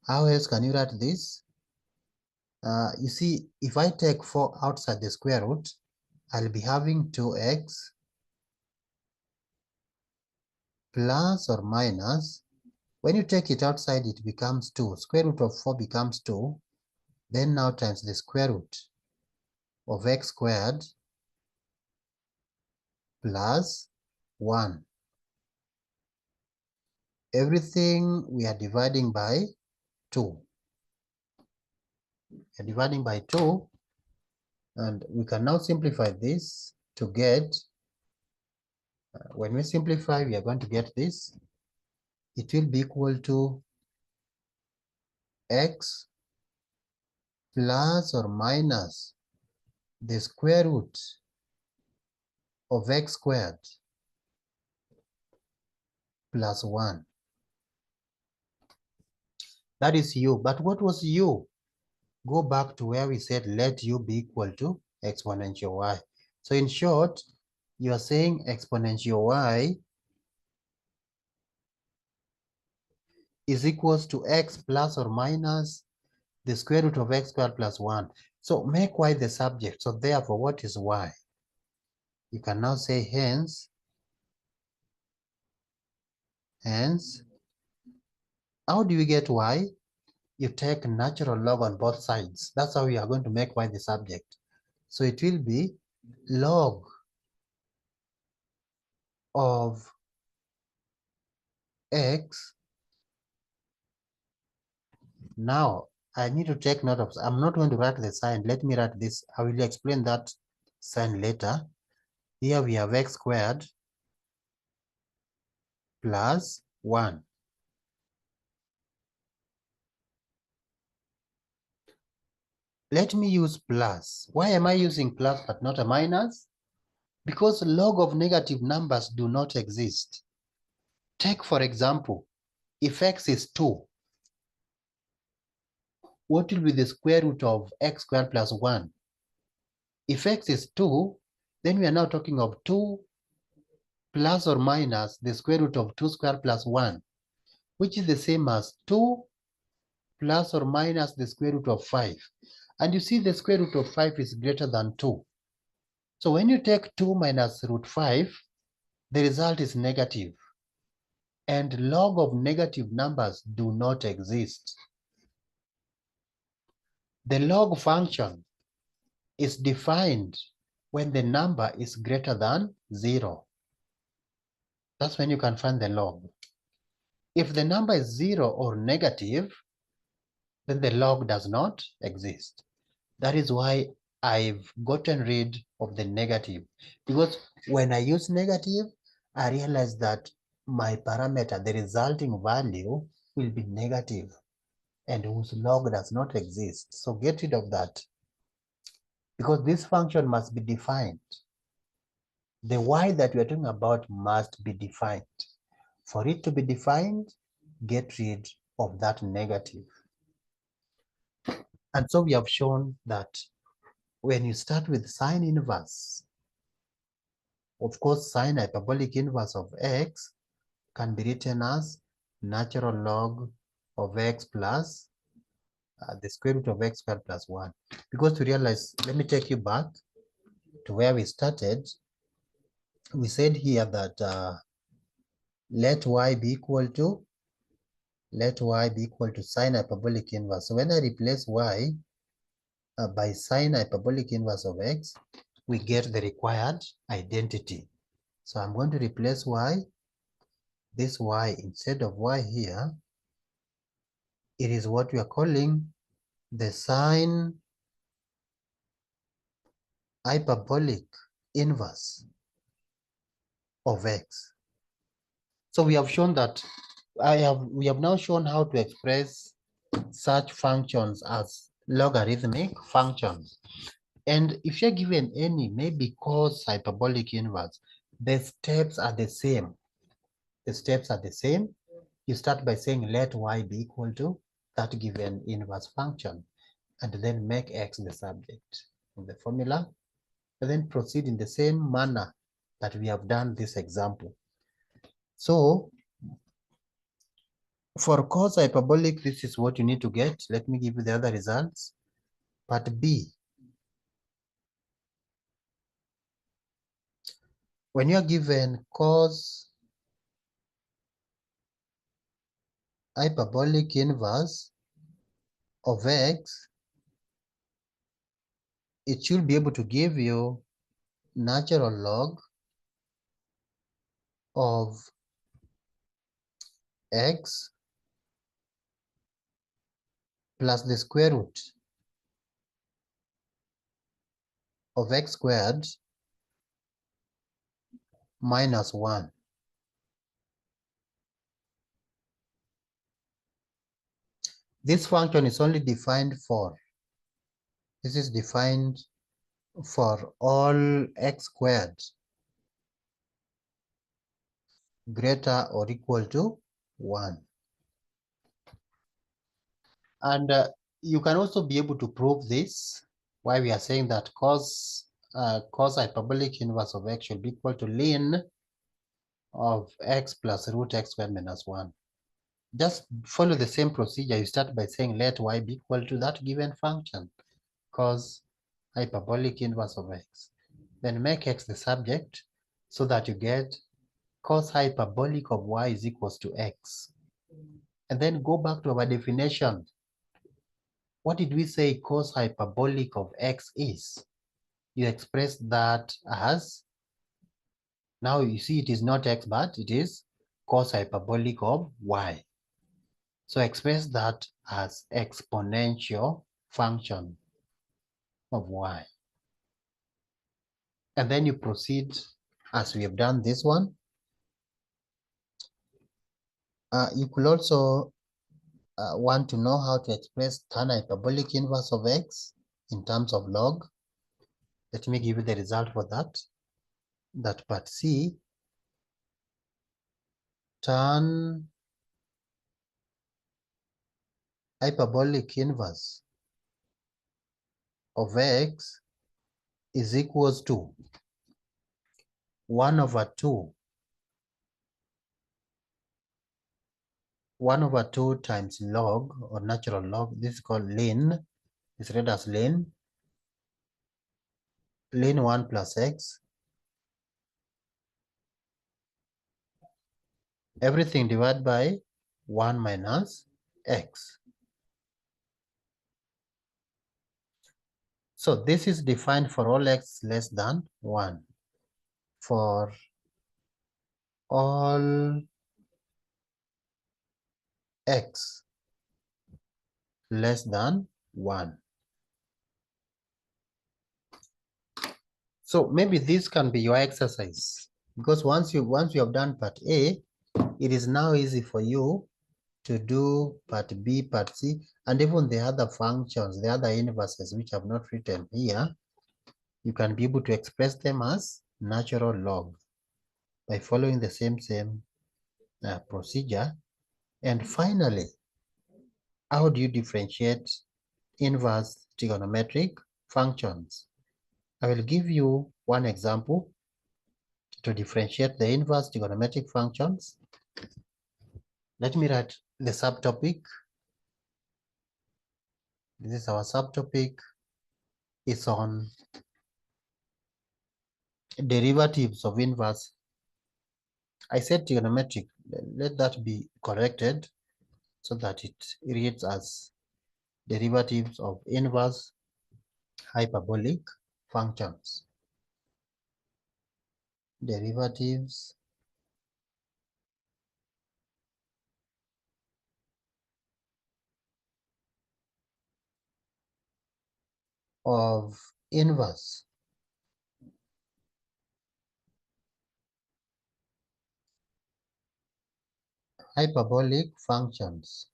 How else can you write this? You see, if I take 4 outside the square root, I'll be having 2x plus or minus. When you take it outside, it becomes 2. Square root of 4 becomes 2. then now times the square root of x squared plus 1. Everything we are dividing by 2. We are dividing by 2, and we can now simplify this to get, when we simplify, we are going to get this. It will be equal to x plus or minus the square root of x squared plus 1. That is u. But what was u? Go back to where we said let u be equal to exponential y. So in short, you are saying exponential y is equals to x plus or minus the square root of x squared plus 1. So make y the subject. So therefore, what is y? You can now say hence, how do we get y? You take natural log on both sides. That's how we are going to make y the subject. So it will be log of x. Now, I need to take note of, I'm not going to write the sign. Let me write this. I will explain that sign later. Here we have x squared plus 1. Let me use plus. Why am I using plus but not a minus? Because log of negative numbers do not exist. Take, for example, if x is 2, what will be the square root of x squared plus 1? If x is 2, then we are now talking of 2 plus or minus the square root of 2 squared plus 1, which is the same as 2 plus or minus the square root of 5. And you see the square root of 5 is greater than 2. So when you take 2 minus root 5, the result is negative. And log of negative numbers do not exist. The log function is defined when the number is greater than 0. That's when you can find the log. If the number is 0 or negative, then the log does not exist. That is why I've gotten rid of the negative. Because when I use negative, I realize that my parameter, the resulting value, will be negative and whose log does not exist. So get rid of that. Because this function must be defined. The y that we are talking about must be defined. For it to be defined, get rid of that negative. And so we have shown that when you start with sine inverse, of course, sine hyperbolic inverse of x can be written as natural log of x plus the square root of x squared plus 1. Because to realize, let me take you back to where we started. We said here that let y be equal to sine hyperbolic inverse. So when I replace y by sine hyperbolic inverse of x, we get the required identity. So I'm going to replace y, this y, instead of y here, it is what we are calling the sine hyperbolic inverse of x. So we have shown that we have now shown how to express such functions as logarithmic functions. And if you're given any, maybe cos hyperbolic inverse, the steps are the same. The steps are the same. You start by saying let y be equal to that given inverse function, and then make x the subject of the formula, and then proceed in the same manner that we have done this example. So for cos hyperbolic, this is what you need to get. Let me give you the other results. Part B. When you're given cos hyperbolic inverse of x, it should be able to give you natural log of x plus the square root of x squared minus 1. This function is only defined for, this is defined for all x squared greater or equal to 1. And you can also be able to prove this, why we are saying that cos hyperbolic inverse of x should be equal to ln of x plus root x squared minus 1. Just follow the same procedure. You start by saying let y be equal to that given function, cos hyperbolic inverse of x. Then make x the subject so that you get cos hyperbolic of y is equals to x. And then go back to our definition. What did we say cos hyperbolic of x is? You express that as, now you see it is not x, but it is cos hyperbolic of y. So express that as exponential function of y. And then you proceed as we have done this one. You could also want to know how to express tan hyperbolic inverse of x in terms of log. Let me give you the result for that. That part C, tan hyperbolic inverse of x is equals to 1 over 2. 1 over 2 times log or natural log. This is called ln. It's read as ln. Ln 1 plus x. Everything divided by 1 minus x. So this is defined for all x less than 1. For all x less than 1. So maybe this can be your exercise, because once you have done part A, it is now easy for you to do part B, part C, and even the other functions, the other inverses which I've not written here. You can be able to express them as natural log by following the same procedure. And finally, how do you differentiate inverse trigonometric functions? I will give you one example to differentiate the inverse trigonometric functions. Let me write the subtopic. This is our subtopic. It's on derivatives of inverse. I said trigonometric. Let that be corrected so that it reads as derivatives of inverse hyperbolic functions. Derivatives of inverse hyperbolic functions.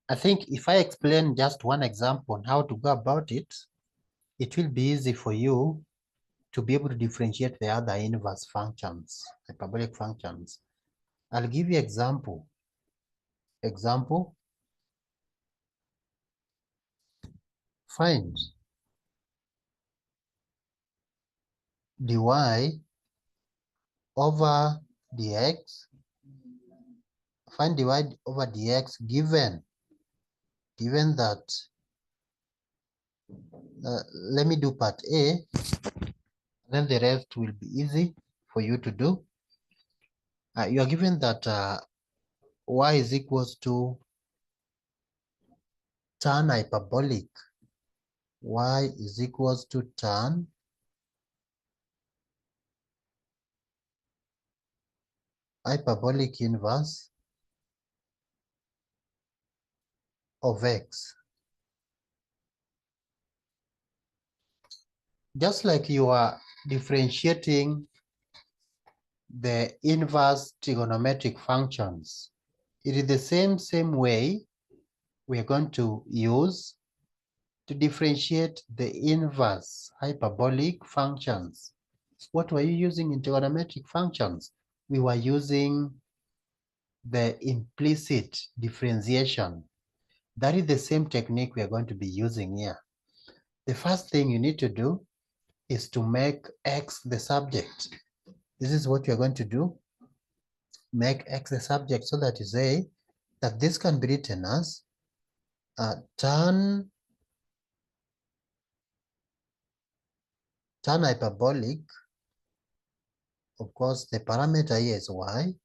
I think if I explain just one example on how to go about it, it will be easy for you to be able to differentiate the other inverse functions, hyperbolic functions. I'll give you example. Example, find dy over dx, find dy over dx given that Let me do part A, then the rest will be easy for you to do. You are given that y is equals to tan hyperbolic. Y is equals to tan hyperbolic inverse of x. Just like you are differentiating the inverse trigonometric functions, it is the same way we are going to use to differentiate the inverse hyperbolic functions. What were you using in trigonometric functions? We were using the implicit differentiation. That is the same technique we are going to be using here. The first thing you need to do is to make x the subject. This is what you're going to do. Make x the subject so that you say that this can be written as tan hyperbolic. Of course, the parameter here is y.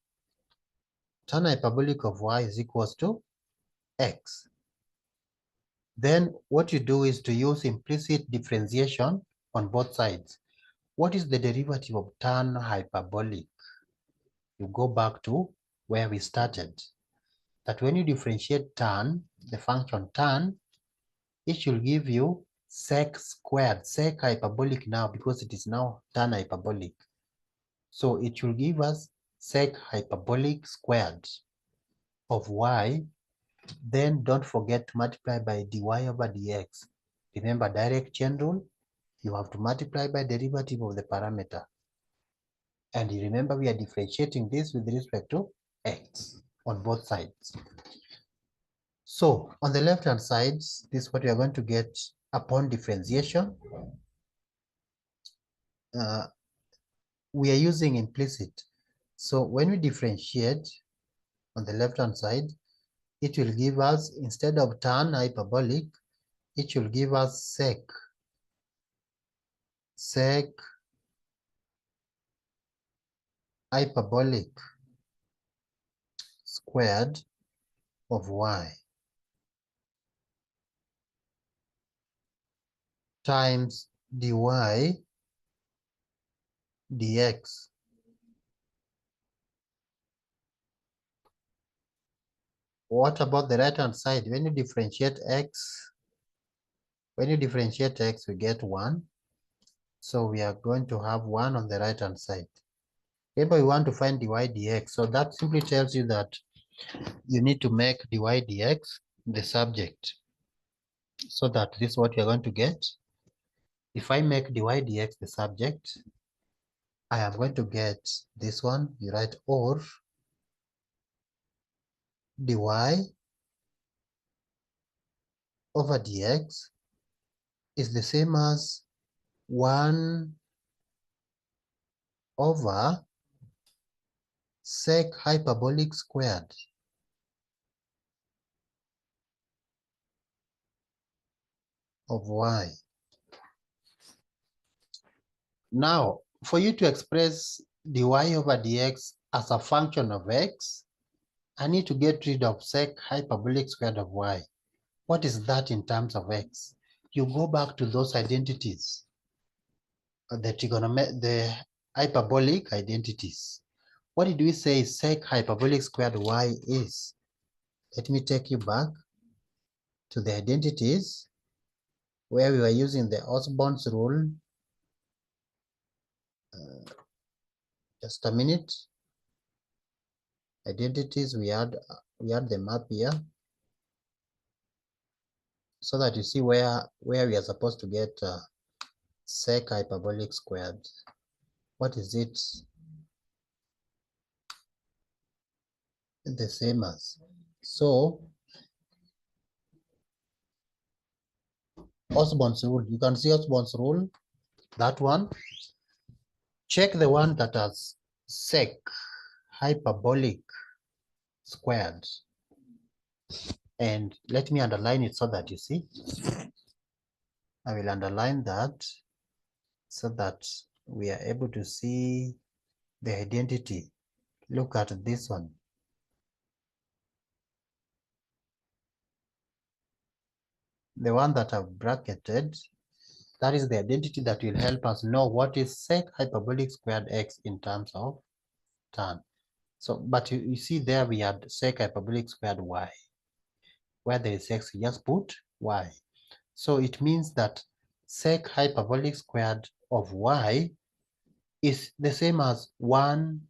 Tan hyperbolic of y is equals to x. Then what you do is to use implicit differentiation on both sides. What is the derivative of tan hyperbolic? You go back to where we started. That when you differentiate tan, the function tan, it should give you sec squared, sec hyperbolic now because it is now tan hyperbolic. So it should give us sec hyperbolic squared of y. Then don't forget to multiply by dy over dx. Remember direct chain rule, you have to multiply by derivative of the parameter. And you remember we are differentiating this with respect to x on both sides. So on the left hand side, this is what we are going to get upon differentiation. We are using implicit. So when we differentiate on the left hand side, it will give us, instead of tan hyperbolic, it will give us sec hyperbolic squared of y times dy dx. What about the right hand side? When you differentiate x, we get 1. So we are going to have 1 on the right hand side. Remember, we want to find dy dx. So that simply tells you that you need to make dy dx the subject. So that this is what you're going to get. If I make dy dx the subject, I am going to get this one. You write or dy over dx is the same as 1 over sec hyperbolic squared of y. Now, for you to express dy over dx as a function of x, I need to get rid of sec hyperbolic squared of y. What is that in terms of x? You go back to those identities, the hyperbolic identities. What did we say sec hyperbolic squared y is? Let me take you back to the identities where we were using the Osborne's rule. Just a minute. Identities, we had them up here so that you see where we are supposed to get sec hyperbolic squared. What is it? The same as. So Osborne's rule, you can see Osborne's rule, that one. Check the one that has sec hyperbolic squared. And let me underline it so that you see. I will underline that so that we are able to see the identity. Look at this one. The one that I've bracketed, that is the identity that will help us know what is sec hyperbolic squared x in terms of tan. So, but you see there we had sec hyperbolic squared y. Where there is x, you just put y. So it means that sec hyperbolic squared of y is the same as 1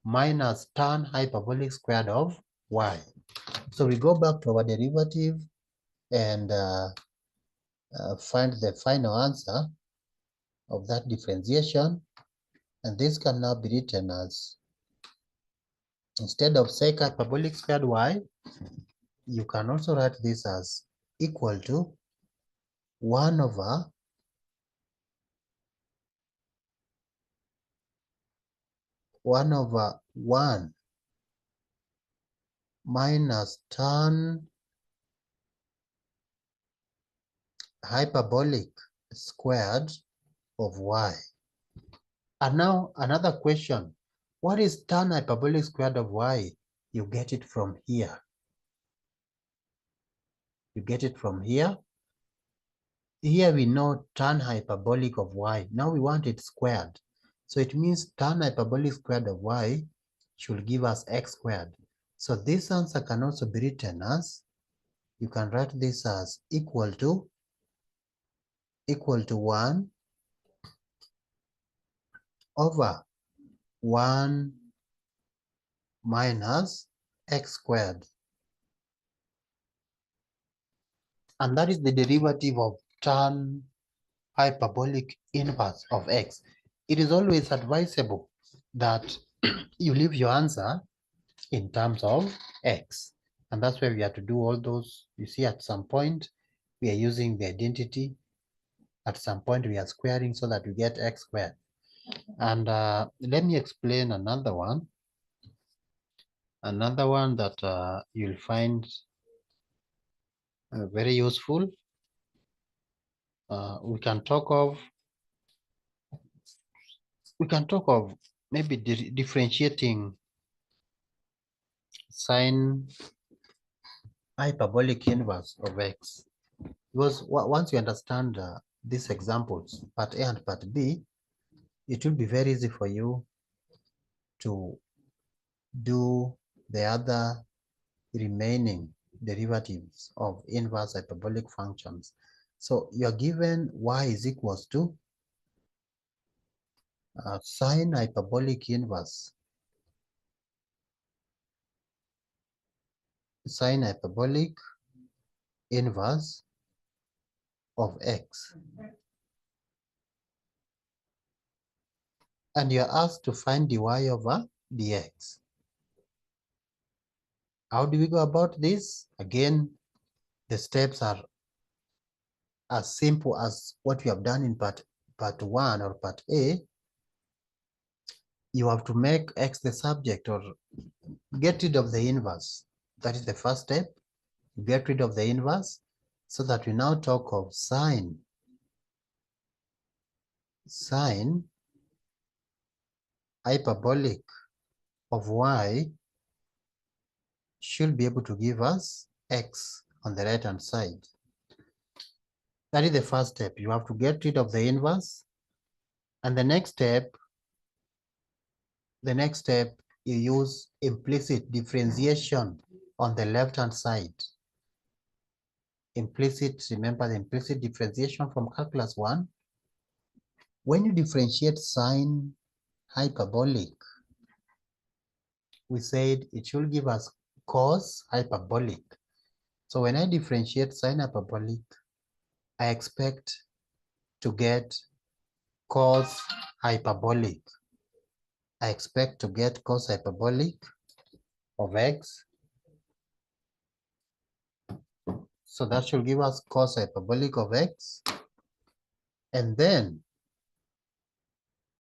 minus tan hyperbolic squared of y. So we go back to our derivative and find the final answer of that differentiation. And this can now be written as, instead of sec hyperbolic squared y, you can also write this as equal to 1 over 1 minus tan hyperbolic squared of y. And now another question. What is tan hyperbolic squared of y? You get it from here. You get it from here. Here we know tan hyperbolic of y. Now we want it squared. So it means tan hyperbolic squared of y should give us x squared. So this answer can also be written as, you can write this as equal to 1 over 1 minus x squared. And that is the derivative of tan hyperbolic inverse of x. It is always advisable that you leave your answer in terms of x. And that's where we have to do all those. You see, at some point, we are using the identity. At some point, we are squaring so that we get x squared. And let me explain another one. Another one that you'll find very useful. We can talk of maybe differentiating sine hyperbolic inverse of x. Because once you understand these examples, part A and part B, it will be very easy for you to do the other remaining derivatives of inverse hyperbolic functions. So you're given y is equals to sine hyperbolic inverse, sine hyperbolic inverse of x. And you're asked to find dy over dx. How do we go about this? Again, the steps are as simple as what we have done in part 1 or part A. You have to make x the subject or get rid of the inverse. That is the first step. Get rid of the inverse so that we now talk of sine hyperbolic of y should be able to give us x on the right hand side. That is the first step. You have to get rid of the inverse. And the next step, you use implicit differentiation on the left hand side. Implicit, remember the implicit differentiation from calculus 1. When you differentiate sine hyperbolic, we said it should give us cos hyperbolic. So when I differentiate sine hyperbolic, I expect to get cos hyperbolic. I expect to get cos hyperbolic of x. So that should give us cos hyperbolic of x. And then